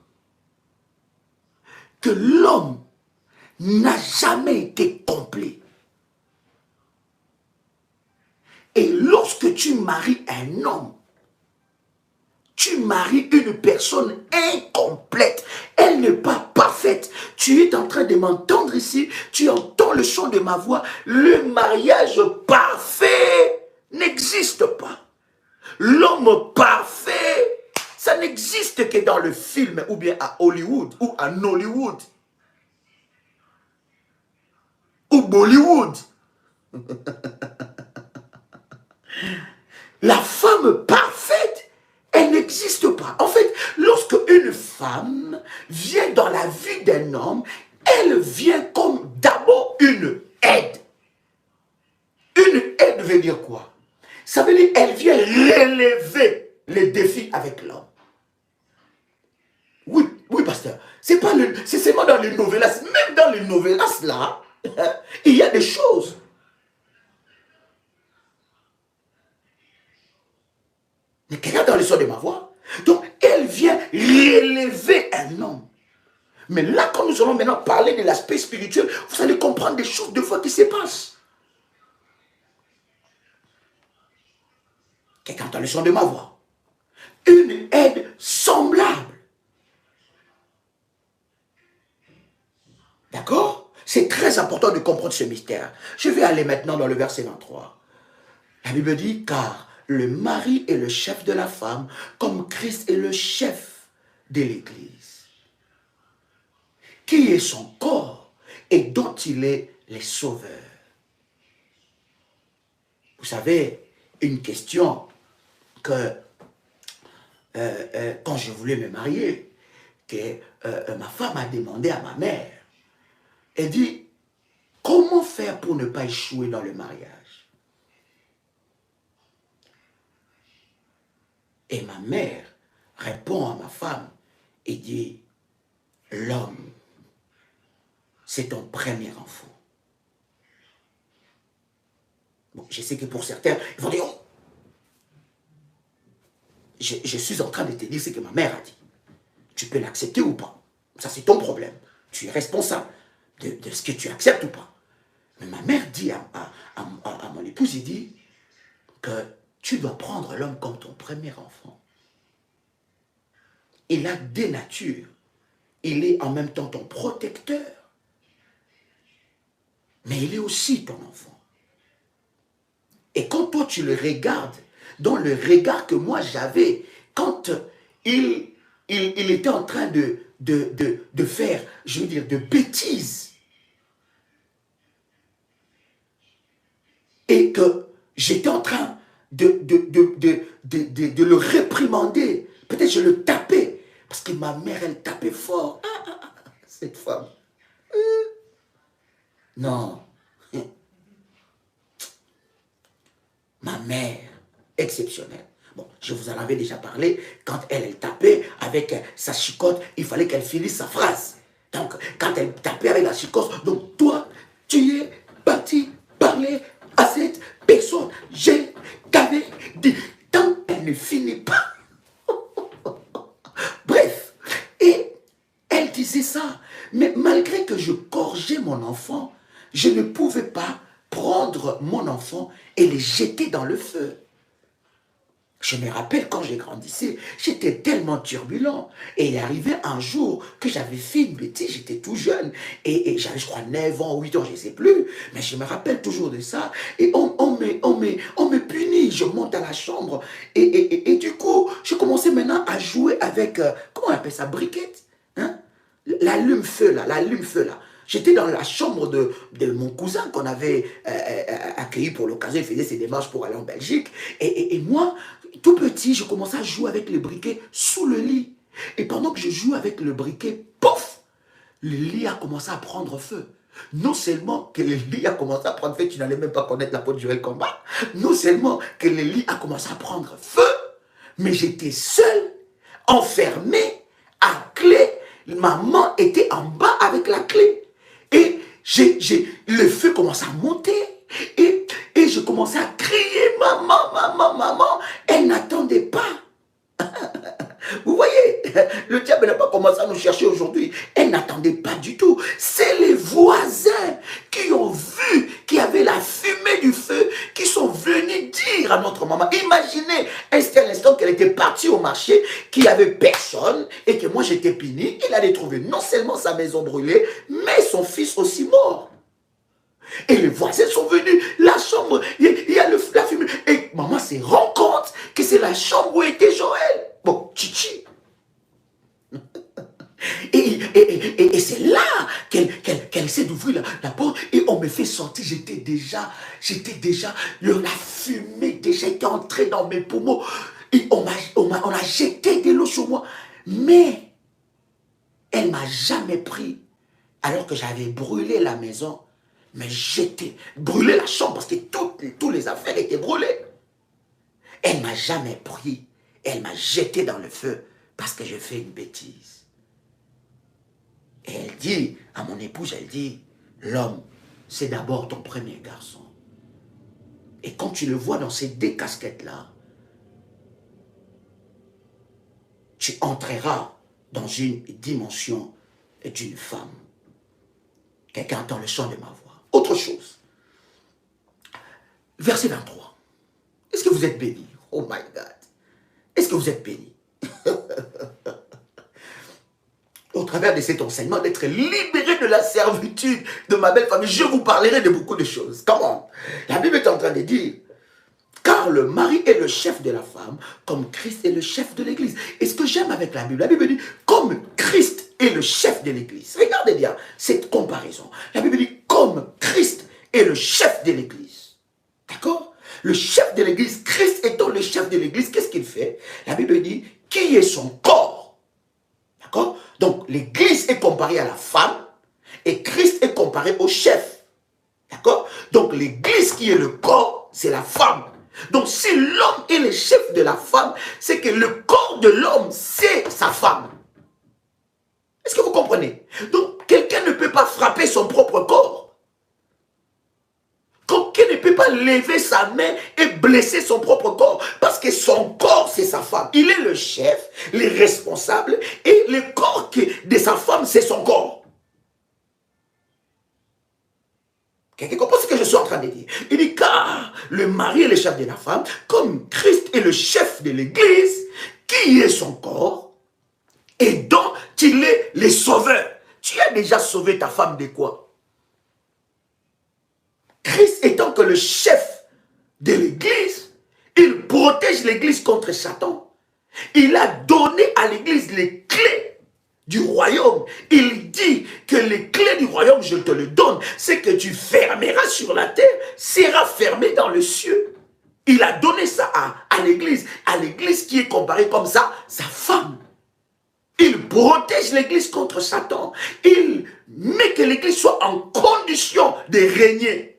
que l'homme n'a jamais été complet. Et lorsque tu maries un homme, tu maries une personne incomplète. Elle n'est pas parfaite. Tu es en train de m'entendre ici. Tu entends le son de ma voix. Le mariage parfait n'existe pas. L'homme parfait, ça n'existe que dans le film ou bien à Hollywood ou à Nollywood ou Bollywood. La femme parfaite, elle n'existe pas. En fait, lorsque une femme vient dans la vie d'un homme, elle vient comme d'abord une aide. Une aide veut dire quoi? Ça veut dire qu'elle vient relever les défis avec l'homme. Oui, oui, pasteur. C'est seulement dans les novellas. Même dans les novellas, là, il y a des choses. Mais quelqu'un dans le son de ma voix. Donc, elle vient relever un homme. Mais là, quand nous allons maintenant parler de l'aspect spirituel, vous allez comprendre des choses de fois qui se passent. Quelqu'un entend le son de ma voix. Une aide semblable. D'accord? C'est très important de comprendre ce mystère. Je vais aller maintenant dans le verset 23. La Bible dit, car le mari est le chef de la femme, comme Christ est le chef de l'Église, qui est son corps et dont il est le sauveur. Vous savez, une question que quand je voulais me marier, que ma femme a demandé à ma mère, elle dit, comment faire pour ne pas échouer dans le mariage? Et ma mère répond à ma femme et dit, l'homme, c'est ton premier enfant. Bon, je sais que pour certains, ils vont dire, oh, je suis en train de te dire ce que ma mère a dit. Tu peux l'accepter ou pas. Ça, c'est ton problème. Tu es responsable de ce que tu acceptes ou pas. Mais ma mère dit à mon épouse, il dit que tu dois prendre l'homme comme ton premier enfant. Il a des natures. Il est en même temps ton protecteur. Mais il est aussi ton enfant. Et quand toi tu le regardes, dans le regard que moi j'avais, quand il était en train de faire, je veux dire, de bêtises, et que j'étais en train de le réprimander, peut-être je le tapais, parce que ma mère, elle tapait fort. Cette femme. Non. Ma mère, exceptionnelle. Bon, je vous en avais déjà parlé, quand elle tapait avec sa chicotte, il fallait qu'elle finisse sa phrase. Donc, quand elle tapait avec la chicotte, donc toi, tu es parti parler à cette personne. Je t'avais dit, tant qu'elle ne finit pas. Bref, et elle disait ça. Mais malgré que je corrigeais mon enfant, je ne pouvais pas prendre mon enfant et le jeter dans le feu. Je me rappelle quand j'ai grandissé, j'étais tellement turbulent. Et il est arrivé un jour que j'avais fait une bêtise, j'étais tout jeune. Et j'avais, je crois, 9 ans, 8 ans, je ne sais plus. Mais je me rappelle toujours de ça. Et on me punit. Je monte à la chambre. Et du coup, je commençais maintenant à jouer avec, comment on appelle ça, briquette, hein? L'allume-feu là, l'allume-feu là. J'étais dans la chambre de mon cousin qu'on avait accueilli pour l'occasion. Il faisait ses démarches pour aller en Belgique. Et moi, tout petit, je commençais à jouer avec le briquet sous le lit. Et pendant que je jouais avec le briquet, pouf, le lit a commencé à prendre feu. Non seulement que le lit a commencé à prendre feu, tu n'allais même pas connaître la peau de Joël Combat. Non seulement que le lit a commencé à prendre feu, mais j'étais seul, enfermé, à clé. Maman était en bas avec la clé. Et le feu commençait à monter. Et je commençais à crier, maman, maman, maman. Elle n'attendait pas. Vous voyez, le diable n'a pas commencé à nous chercher aujourd'hui. Elle n'attendait pas du tout. C'est les voisins qui ont vu qu'il y avait la fumée du feu, qui sont venus dire à notre maman. Imaginez, c'était l'instant qu'elle était partie au marché, qu'il n'y avait personne et que moi j'étais puni. Il allait trouver non seulement sa maison brûlée, mais son fils aussi mort. Et les voisins sont venus, la chambre, il y a la fumée. Et maman se rend compte que c'est la chambre où était Joël. Bon, chichi. Et c'est là qu'elle essaie d'ouvrir la porte et on me fait sortir. J'étais déjà, la fumée déjà était entrée dans mes poumons. Et on a jeté de l'eau sur moi. Mais elle ne m'a jamais pris alors que j'avais brûlé la maison. Mais brûlé la chambre parce que tous les affaires étaient brûlées. Elle ne m'a jamais pris. Elle m'a jeté dans le feu parce que j'ai fait une bêtise. Et elle dit, à mon épouse, elle dit, l'homme, c'est d'abord ton premier garçon. Et quand tu le vois dans ces deux casquettes-là, tu entreras dans une dimension d'une femme. Quelqu'un entend le son de ma voix. Autre chose. Verset 23. Est-ce que vous êtes bénis? Oh my God. Est-ce que vous êtes bénis? Au travers de cet enseignement, d'être libéré de la servitude de ma belle famille, je vous parlerai de beaucoup de choses. Comment? La Bible est en train de dire, car le mari est le chef de la femme, comme Christ est le chef de l'église. Et ce que j'aime avec la Bible dit, comme Christ est le chef de l'église. Regardez bien cette comparaison. La Bible dit, comme Christ est le chef de l'église. D'accord? Le chef de l'église, Christ étant le chef de l'église, qu'est-ce qu'il fait? La Bible dit, qui est son corps? D'accord? Donc, l'église est comparée à la femme et Christ est comparé au chef. D'accord? Donc, l'église qui est le corps, c'est la femme. Donc, si l'homme est le chef de la femme, c'est que le corps de l'homme, c'est sa femme. Est-ce que vous comprenez? Donc, quelqu'un ne peut pas frapper son propre corps. Quelqu'un ne peut pas lever sa main et blesser son propre corps. Parce que son corps, c'est sa femme. Il est le chef, le responsable. Et le corps de sa femme, c'est son corps. Quelqu'un comprend ce que je suis en train de dire? Il dit, car le mari est le chef de la femme, comme Christ est le chef de l'église, qui est son corps, et dont il est le sauveur. Tu as déjà sauvé ta femme de quoi? Christ étant que le chef de l'église, il protège l'église contre Satan. Il a donné à l'église les clés du royaume. Il dit que les clés du royaume, je te le donne. Ce que tu fermeras sur la terre sera fermé dans le ciel. Il a donné ça à l'église. À l'église qui est comparée comme ça, sa femme. Il protège l'église contre Satan. Il met que l'église soit en condition de régner.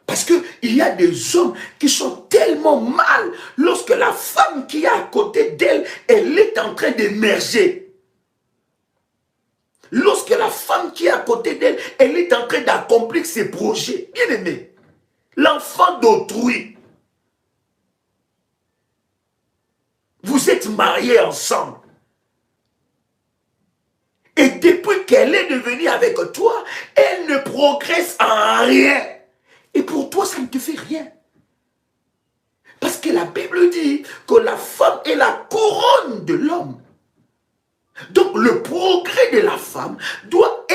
Parce qu'il y a des hommes qui sont tellement mal lorsque la femme qui est à côté d'elle, elle est en train d'émerger. Lorsque la femme qui est à côté d'elle, elle est en train d'accomplir ses projets. Bien aimé, l'enfant d'autrui. Vous êtes mariés ensemble. Et depuis qu'elle est devenue avec toi, elle ne progresse en rien. Et pour toi, ça ne te fait rien. Parce que la Bible dit que la femme est la couronne de l'homme. Donc le progrès de la femme doit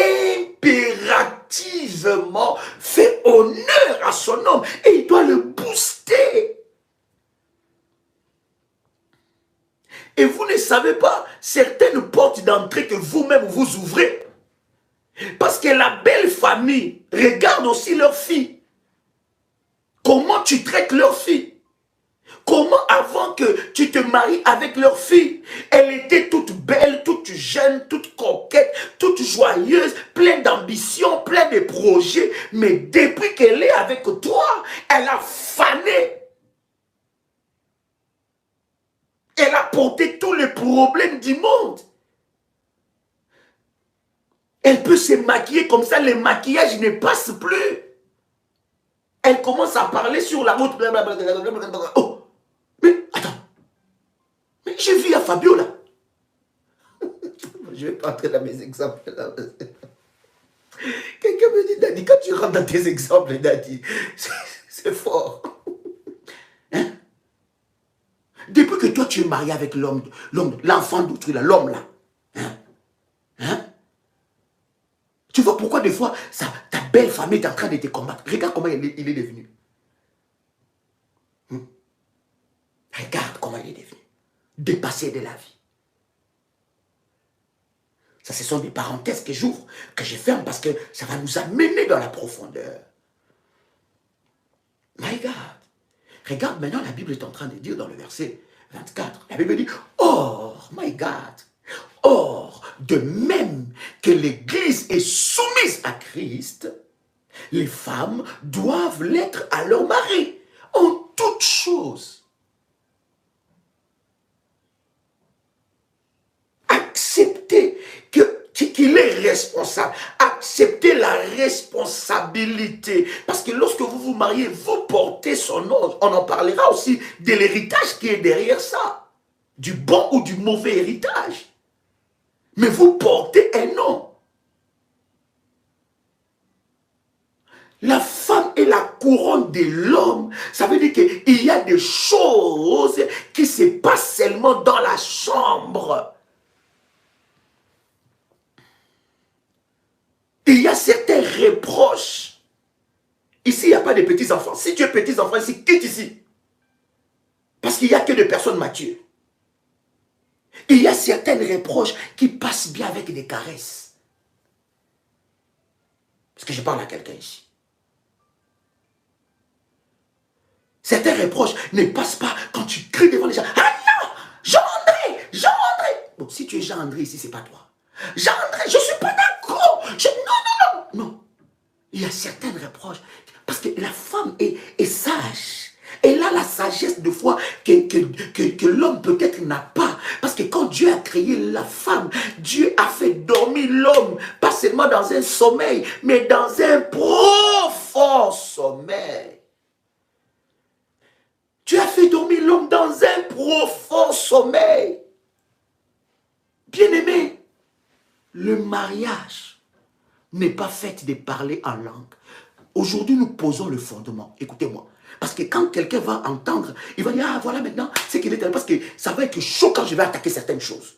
impérativement faire honneur à son homme. Et il doit le booster. Et vous ne savez pas certaines portes d'entrée que vous-même vous ouvrez. Parce que la belle famille regarde aussi leur fille. Comment tu traites leur fille? Comment avant que tu te maries avec leur fille, elle était toute belle, toute jeune, toute coquette, toute joyeuse, pleine d'ambition, pleine de projets. Mais depuis qu'elle est avec toi, elle a fané. Elle a porté tous les problèmes du monde. Elle peut se maquiller comme ça, le maquillage ne passe plus. Elle commence à parler sur la route. Oh, mais attends. Mais j'ai vu à Fabio là. Je vais pas entrer dans mes exemples là. Quelqu'un me dit, Daddy, quand tu rentres dans tes exemples, Daddy, c'est fort. Hein? Depuis que toi tu es marié avec l'homme, l'enfant d'autrui là, l'homme là. Hein? Hein? Tu vois pourquoi des fois, ta belle famille est en train de te combattre. Regarde comment il est devenu. Regarde comment il est devenu. Dépassé de la vie. Ça, ce sont des parenthèses que j'ouvre, que je ferme parce que ça va nous amener dans la profondeur. My God. Regarde maintenant, la Bible est en train de dire dans le verset 24. La Bible dit, or, my God, or, de même que l'Église est soumise à Christ, les femmes doivent l'être à leur mari, en toutes choses. Accepter qu'il est responsable. Accepter la responsabilité. Parce que lorsque vous vous mariez, vous portez son nom. On en parlera aussi de l'héritage qui est derrière ça. du bon ou du mauvais héritage. Mais vous portez un nom. La femme est la couronne de l'homme. Ça veut dire qu'il y a des choses qui se passent seulement dans la chambre. Il y a certains reproches. Ici, il n'y a pas de petits-enfants. Si tu es petit-enfant ici, quitte ici. Parce qu'il n'y a que des personnes matures. Il y a certains reproches qui passent bien avec des caresses. Parce que je parle à quelqu'un ici. Certains reproches ne passent pas quand tu cries devant les gens. Ah non, Jean-André, Jean-André. Bon, si tu es Jean-André ici, ce n'est pas toi. Jean-André, je ne suis pas d'accord. Non, non, non. Non. Il y a certains reproches. Parce que la femme est sage. Elle a la sagesse de foi que l'homme peut-être n'a pas. Parce que quand Dieu a créé la femme, Dieu a fait dormir l'homme, pas seulement dans un sommeil, mais dans un profond sommeil. Dieu a fait dormir l'homme dans un profond sommeil. Bien-aimé, le mariage n'est pas fait de parler en langue. Aujourd'hui, nous posons le fondement. Écoutez-moi. Parce que quand quelqu'un va entendre, il va dire, ah voilà maintenant, c'est qu'il est... Parce que ça va être chaud quand je vais attaquer certaines choses.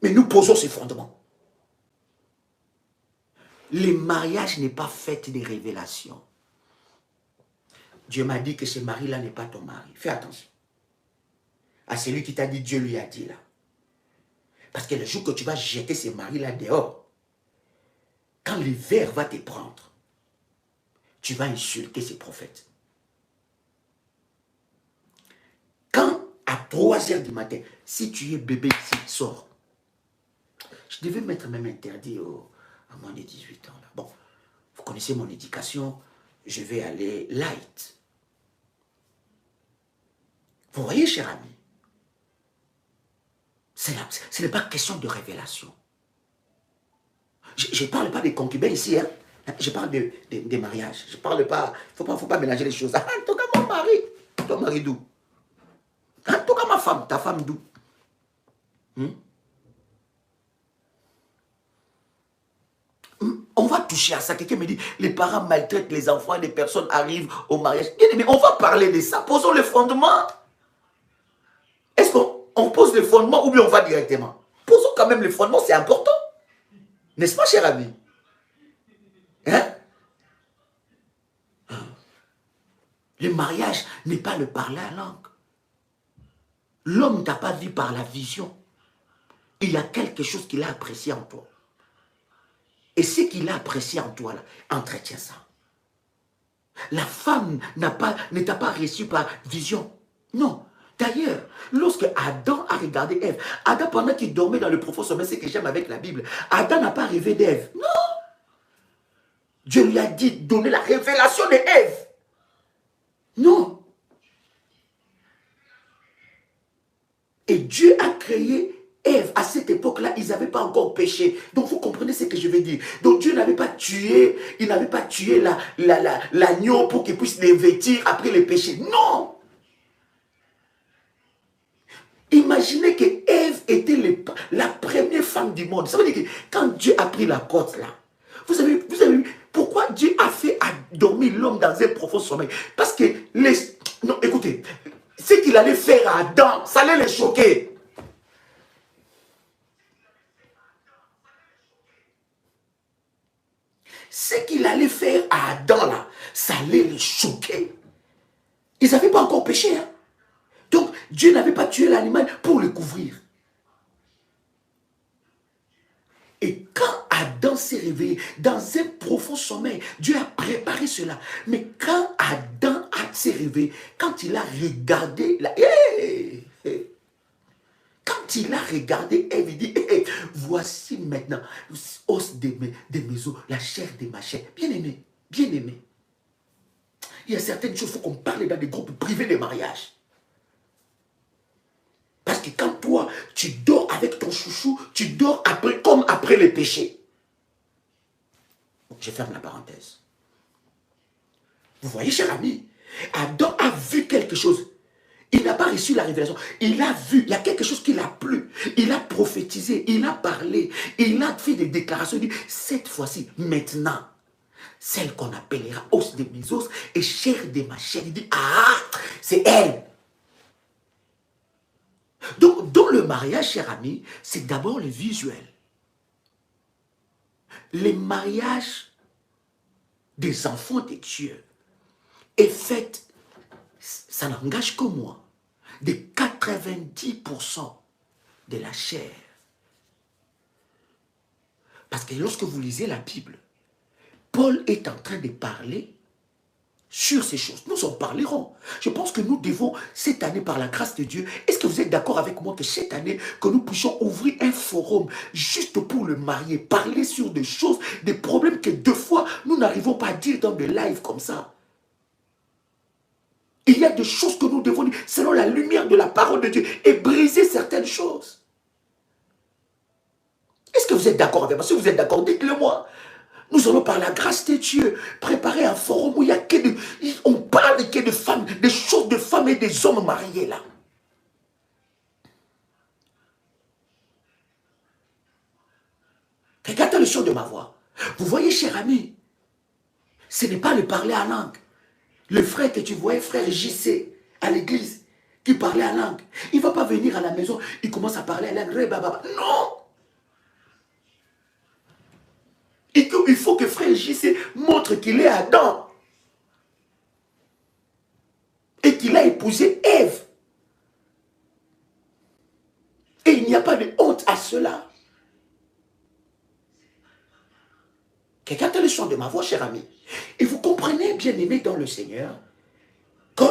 Mais nous posons ce fondement. Le mariage n'est pas fait de révélations. Dieu m'a dit que ce mari-là n'est pas ton mari. Fais attention. À celui qui t'a dit, Dieu lui a dit là. Parce que le jour que tu vas jeter ce mari-là dehors, quand le verre va te prendre, tu vas insulter ces prophètes. Quand à 3 heures du matin, si tu es bébé ici, sors. Je devais mettre même interdit à moins de 18 ans. Là. Bon, vous connaissez mon éducation, je vais aller light. Vous voyez, cher ami, ce n'est pas question de révélation. Je ne parle pas des concubins ici, hein. Je parle des mariages. Je ne parle pas, il ne faut pas mélanger les choses. Ah, en tout cas, mon mari, ton mari d'où? En tout cas, ma femme, ta femme d'où? On va toucher à ça. Quelqu'un me dit, les parents maltraitent les enfants, les personnes arrivent au mariage. Bien aimé, on va parler de ça. Posons le fondement. Est-ce qu'on pose le fondement ou bien on va directement? Posons quand même le fondement, c'est important. N'est-ce pas, cher ami? Hein? Le mariage n'est pas le parler en langue. L'homme ne t'a pas vu par la vision. Il y a quelque chose qu'il a apprécié en toi. Et ce qu'il a apprécié en toi, là, entretiens ça. La femme ne t'a pas reçu par vision. Non. D'ailleurs, lorsque Adam a regardé Ève, Adam, pendant qu'il dormait dans le profond sommeil, c'est ce que j'aime avec la Bible, Adam n'a pas rêvé d'Ève. Non. Dieu lui a dit, donner la révélation de Ève. Non. Et Dieu a créé Ève. À cette époque-là, ils n'avaient pas encore péché. Donc, vous comprenez ce que je veux dire. Donc, Dieu n'avait pas tué, il n'avait pas tué l'agneau pour qu'il puisse les vêtir après le péché. Non. Imaginez que Ève était la première femme du monde. Ça veut dire que quand Dieu a pris la côte là, vous avez vu pourquoi Dieu a fait dormir l'homme dans un profond sommeil? Parce que, non, écoutez, ce qu'il allait faire à Adam, ça allait les choquer. Ce qu'il allait faire à Adam là, ça allait les choquer. Ils n'avaient pas encore péché, hein? Donc, Dieu n'avait pas tué l'animal pour le couvrir. Et quand Adam s'est réveillé dans un profond sommeil, Dieu a préparé cela. Mais quand Adam s'est réveillé, quand il a regardé, quand il a regardé Ève, il dit, voici maintenant l'os de mes os, la chair de ma chair. Bien-aimé, bien-aimé. Il y a certaines choses, il faut qu'on parle dans des groupes privés de mariage. Parce que quand toi, tu dors avec ton chouchou, tu dors après, comme après le péché. Je ferme la parenthèse. Vous voyez, cher ami, Adam a vu quelque chose. Il n'a pas reçu la révélation. Il a vu, il y a quelque chose qui l'a plu. Il a prophétisé, il a parlé, il a fait des déclarations. Il dit, cette fois-ci, maintenant, celle qu'on appellera os de mes os et chair de ma chair. Il dit, ah, c'est elle. Donc, dans le mariage, cher ami, c'est d'abord le visuel. Le mariage des enfants de Dieu est fait, ça n'engage que moi, de 90% de la chair. Parce que lorsque vous lisez la Bible, Paul est en train de parler sur ces choses. Nous en parlerons. Je pense que nous devons, cette année, par la grâce de Dieu, est-ce que vous êtes d'accord avec moi que cette année, que nous puissions ouvrir un forum juste pour le marié, parler sur des choses, des problèmes que deux fois, nous n'arrivons pas à dire dans des lives comme ça. Il y a des choses que nous devons dire selon la lumière de la parole de Dieu et briser certaines choses. Est-ce que vous êtes d'accord avec moi? Si vous êtes d'accord, dites-le moi. Nous allons par la grâce de Dieu préparer un forum où il y a que de... On parle que de femmes, des choses de femmes et des hommes mariés là. Regardez le son de ma voix. Vous voyez, cher ami, ce n'est pas le parler en langue. Le frère que tu voyais, frère JC, à l'église, qui parlait en langue, il ne va pas venir à la maison, il commence à parler en langue. Non! Il faut que frère JC montre qu'il est Adam. Et qu'il a épousé Ève. Et il n'y a pas de honte à cela. Quelqu'un a le son de ma voix, cher ami. Et vous comprenez, bien aimé dans le Seigneur, que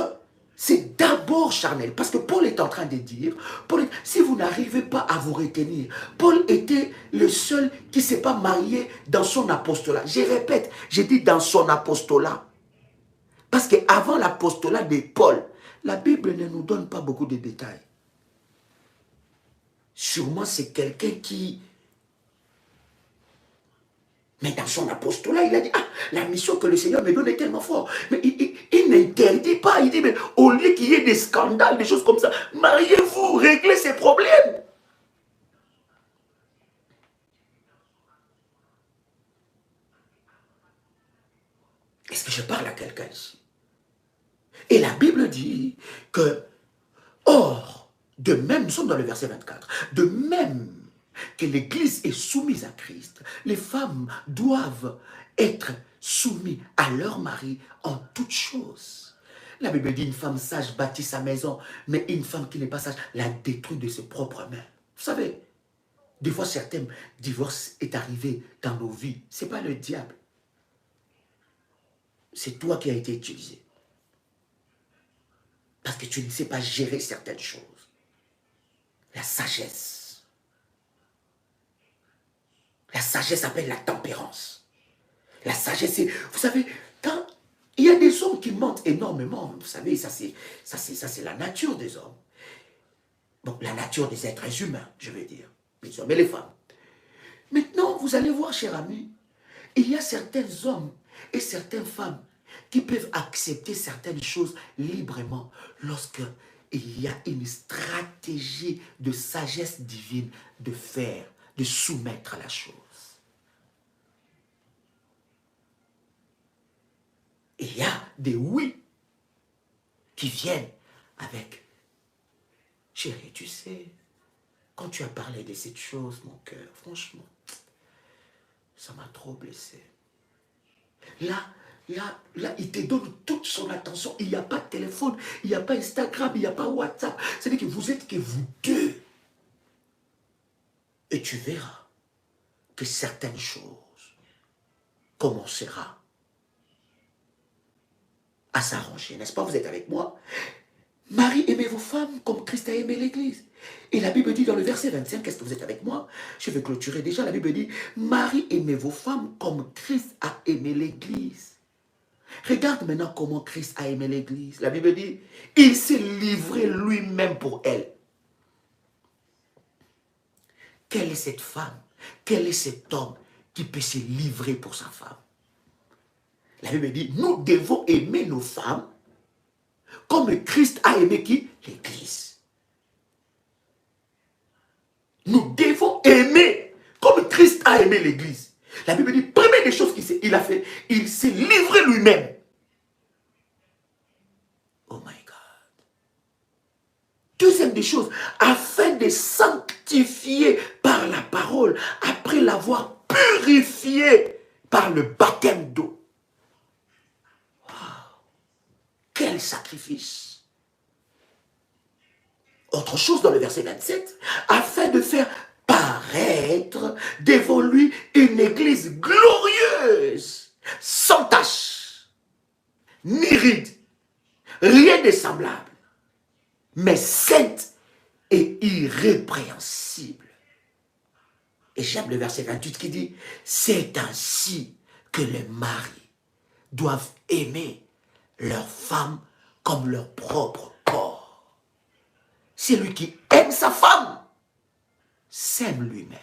c'est d'abord charnel. Parce que Paul est en train de dire, si vous n'arrivez pas à vous retenir, Paul était le seul qui ne s'est pas marié dans son apostolat. Je répète, j'ai dit dans son apostolat. Parce qu'avant l'apostolat de Paul, la Bible ne nous donne pas beaucoup de détails. Sûrement c'est quelqu'un qui... Mais dans son apostolat, il a dit, ah, la mission que le Seigneur me donne est tellement forte. Mais il n'interdit pas. Il dit, mais au lieu qu'il y ait des scandales, des choses comme ça, mariez-vous, réglez ces problèmes. Est-ce que je parle à quelqu'un ici? Et la Bible dit que, or, de même, nous sommes dans le verset 24, de même que l'Église est soumise à Christ, les femmes doivent être soumises à leur mari en toutes choses. La Bible dit une femme sage bâtit sa maison, mais une femme qui n'est pas sage la détruit de ses propres mains. Vous savez, des fois certains divorces est arrivé dans nos vies. Ce n'est pas le diable. C'est toi qui as été utilisé. Parce que tu ne sais pas gérer certaines choses. La sagesse. La sagesse appelle la tempérance. La sagesse, c'est... Vous savez, quand il y a des hommes qui mentent énormément, vous savez, ça c'est la nature des hommes. Bon, la nature des êtres humains, je veux dire. Les hommes et les femmes. Maintenant, vous allez voir, cher ami, il y a certains hommes et certaines femmes qui peuvent accepter certaines choses librement lorsque il y a une stratégie de sagesse divine de faire, de soumettre la chose. Il y a des oui qui viennent avec « Chérie, tu sais, quand tu as parlé de cette chose, mon cœur, franchement, ça m'a trop blessé. » Là, il te donne toute son attention. Il n'y a pas de téléphone, il n'y a pas Instagram, il n'y a pas WhatsApp. C'est-à-dire que vous êtes que vous deux. Et tu verras que certaines choses commenceront à s'arranger. N'est-ce pas? Vous êtes avec moi? Marie, aimez vos femmes comme Christ a aimé l'Église. Et la Bible dit dans le verset 25, est-ce que vous êtes avec moi? Je vais clôturer déjà. La Bible dit, Marie, aimez vos femmes comme Christ a aimé l'Église. Regarde maintenant comment Christ a aimé l'Église. La Bible dit, il s'est livré lui-même pour elle. Quelle est cette femme? Quel est cet homme qui peut se livrer pour sa femme? La Bible dit, nous devons aimer nos femmes comme Christ a aimé qui? L'Église. Nous devons aimer comme Christ a aimé l'Église. La Bible dit, première des choses qu'il a fait, il s'est livré lui-même. Oh my God. Deuxième des choses, afin de sanctifier par la parole, après l'avoir purifié par le baptême d'eau. Wow. Quel sacrifice! Autre chose dans le verset 27, afin de faire paraître devant lui une église glorieuse, sans tache, ni ride, rien de semblable, mais sainte et irrépréhensible. Et j'aime le verset 28 qui dit, c'est ainsi que les maris doivent aimer leur femme comme leur propre corps. Celui qui aime sa femme s'aime lui-même.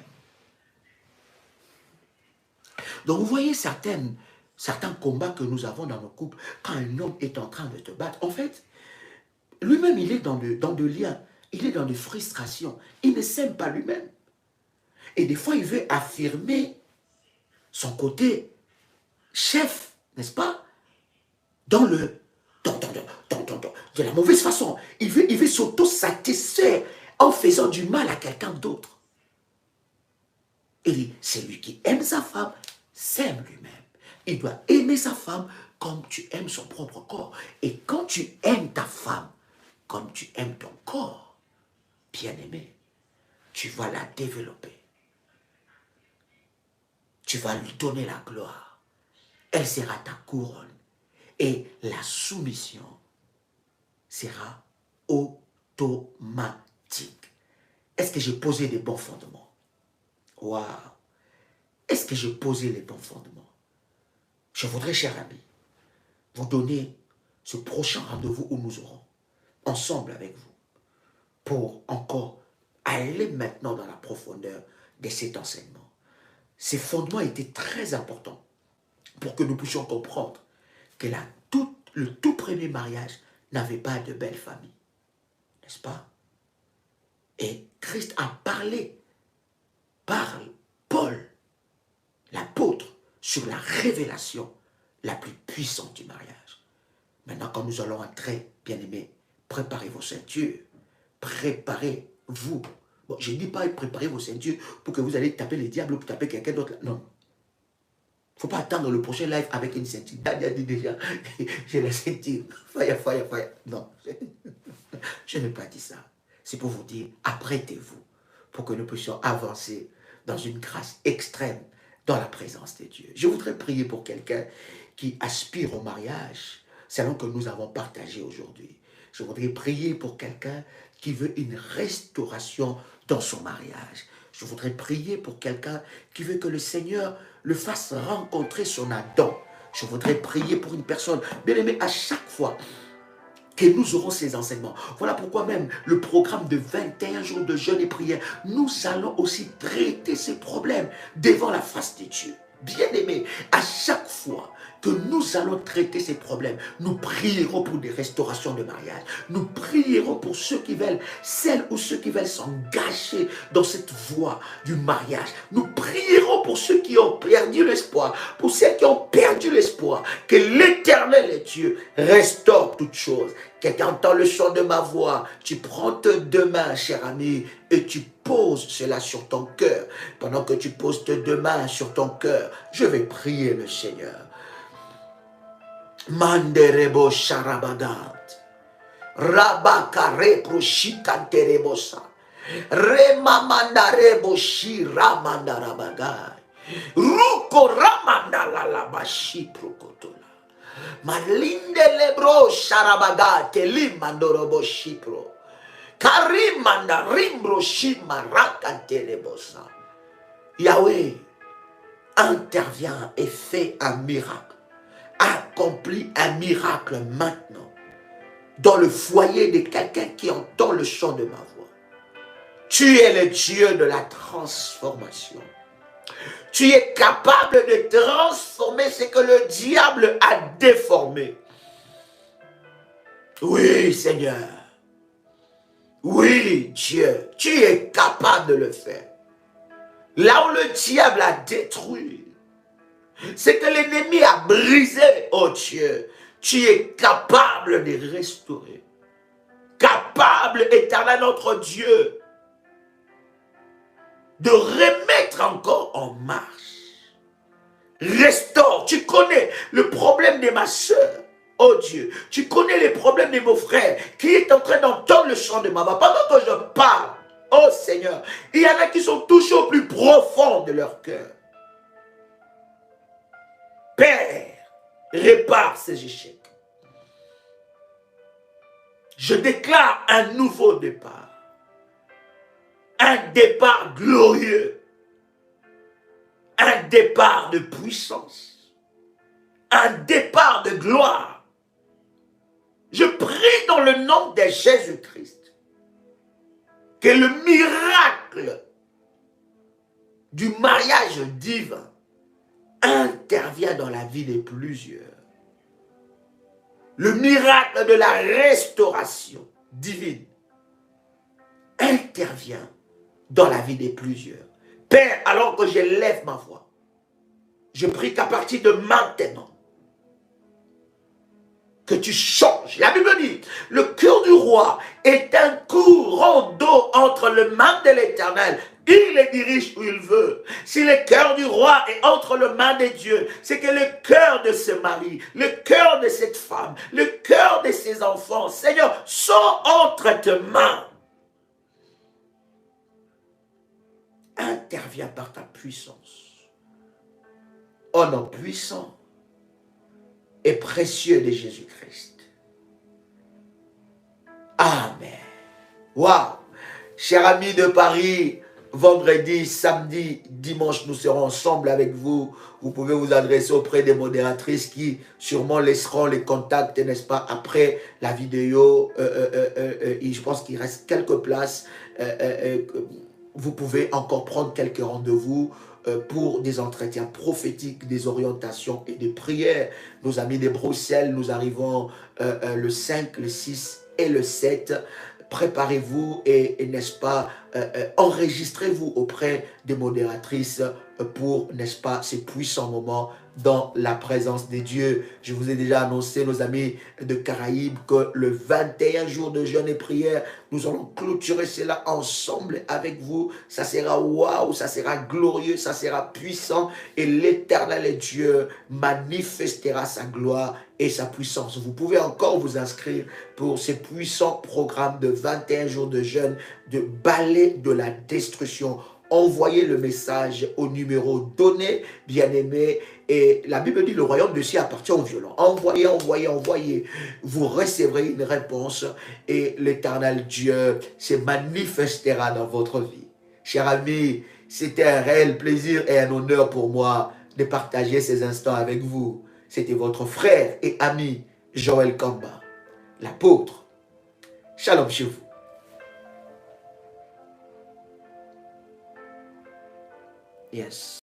Donc vous voyez certains combats que nous avons dans nos couples, quand un homme est en train de te battre, en fait, lui-même il est dans de liens, il est dans de frustrations, il ne s'aime pas lui-même. Et des fois il veut affirmer son côté chef, n'est-ce pas, de la mauvaise façon. Il veut s'auto-satisfaire en faisant du mal à quelqu'un d'autre. Il dit, celui qui aime sa femme s'aime lui-même. Il doit aimer sa femme comme tu aimes son propre corps. Et quand tu aimes ta femme comme tu aimes ton corps, bien-aimé, tu vas la développer. Tu vas lui donner la gloire. Elle sera ta couronne. Et la soumission sera automatique. Est-ce que j'ai posé des bons fondements? Waouh! Est-ce que j'ai posé les bons fondements? Je voudrais, cher ami, vous donner ce prochain rendez-vous où nous aurons ensemble avec vous pour encore aller maintenant dans la profondeur de cet enseignement. Ces fondements étaient très importants pour que nous puissions comprendre que le tout premier mariage n'avait pas de belle famille. N'est-ce pas? Et Christ a parlé par Paul, l'apôtre, sur la révélation la plus puissante du mariage. Maintenant, quand nous allons entrer, bien-aimés, préparez vos ceintures, préparez-vous. Bon, je ne dis pas préparez vos ceintures pour que vous allez taper le diable ou taper quelqu'un d'autre. Non. Il ne faut pas attendre le prochain live avec une ceinture. Daniel dit déjà, j'ai la ceinture. Fire. Non, je n'ai pas dit ça. C'est pour vous dire, apprêtez-vous pour que nous puissions avancer dans une grâce extrême dans la présence de Dieu. Je voudrais prier pour quelqu'un qui aspire au mariage, selon que nous avons partagé aujourd'hui. Je voudrais prier pour quelqu'un qui veut une restauration dans son mariage. Je voudrais prier pour quelqu'un qui veut que le Seigneur le fasse rencontrer son Adam. Je voudrais prier pour une personne, bien aimée, à chaque fois que nous aurons ces enseignements. Voilà pourquoi même le programme de 21 jours de jeûne et prière, nous allons aussi traiter ces problèmes devant la face de Dieu. Bien aimé, à chaque fois que nous allons traiter ces problèmes, nous prierons pour des restaurations de mariage. Nous prierons pour ceux qui veulent, celles ou ceux qui veulent s'engager dans cette voie du mariage. Nous prierons pour ceux qui ont perdu l'espoir, pour ceux qui ont perdu l'espoir, que l'Éternel Dieu restaure toutes choses. Quelqu'un entend le son de ma voix, tu prends tes deux mains, cher ami, et tu poses cela sur ton cœur. Pendant que tu poses tes deux mains sur ton cœur, je vais prier le Seigneur. Manderebo sharabadat. Rabakare proshikanterebosa. Remamandarebo shiramandarabagay. Ruko ramandalalabashi prokotola. Malinde lebro sharabagate limandorobo shipro. Karimanda rimbro shimarakatelebosa. Yahweh intervient et fait un miracle. Accomplit un miracle maintenant dans le foyer de quelqu'un qui entend le chant de ma voix. Tu es le Dieu de la transformation. Tu es capable de transformer ce que le diable a déformé. Oui, Seigneur. Oui, Dieu, tu es capable de le faire. Là où le diable a détruit, c'est que l'ennemi a brisé, oh Dieu, tu es capable de restaurer. Capable, éternel notre Dieu, de remettre encore en marche. Restaure. Tu connais le problème de ma soeur. Oh Dieu, tu connais les problèmes de mon frère qui est en train d'entendre le chant de ma voix. Pendant que je parle, oh Seigneur, il y en a qui sont touchés au plus profond de leur cœur. Père, répare ces échecs. Je déclare un nouveau départ. Un départ glorieux. Un départ de puissance. Un départ de gloire. Je prie dans le nom de Jésus-Christ que le miracle du mariage divin intervient dans la vie de plusieurs. Le miracle de la restauration divine intervient dans la vie de plusieurs. Père, alors que je lève ma voix, je prie qu'à partir de maintenant, que tu changes. La Bible dit, le cœur du roi est un courant d'eau entre les mains de l'Éternel. Il les dirige où il veut. Si le cœur du roi est entre les mains de Dieu, c'est que le cœur de ce mari, le cœur de cette femme, le cœur de ses enfants, Seigneur, sont entre tes mains. Interviens par ta puissance. Au nom puissant et précieux de Jésus-Christ. Amen. Waouh! Chers amis de Paris, vendredi, samedi, dimanche, nous serons ensemble avec vous. Vous pouvez vous adresser auprès des modératrices qui sûrement laisseront les contacts, n'est-ce pas, après la vidéo. Je pense qu'il reste quelques places. Vous pouvez encore prendre quelques rendez-vous pour des entretiens prophétiques, des orientations et des prières. Nos amis de Bruxelles, nous arrivons le 5, le 6 et le 7. Préparez-vous et n'est-ce pas, enregistrez-vous auprès des modératrices pour, n'est-ce pas, ces puissants moments dans la présence de Dieu. Je vous ai déjà annoncé, nos amis de Caraïbes, que le 21 jours de jeûne et prière, nous allons clôturer cela ensemble avec vous. Ça sera waouh, ça sera glorieux, ça sera puissant et l'Éternel Dieu manifestera sa gloire et sa puissance. Vous pouvez encore vous inscrire pour ces puissants programmes de 21 jours de jeûne, de balai de la destruction. Envoyez le message au numéro donné, bien-aimé. Et la Bible dit, le royaume de ciel appartient aux violents. Envoyez, envoyez, envoyez. Vous recevrez une réponse et l'Éternel Dieu se manifestera dans votre vie. Chers amis, c'était un réel plaisir et un honneur pour moi de partager ces instants avec vous. C'était votre frère et ami Joël Kamba, l'apôtre. Shalom chez vous. Yes.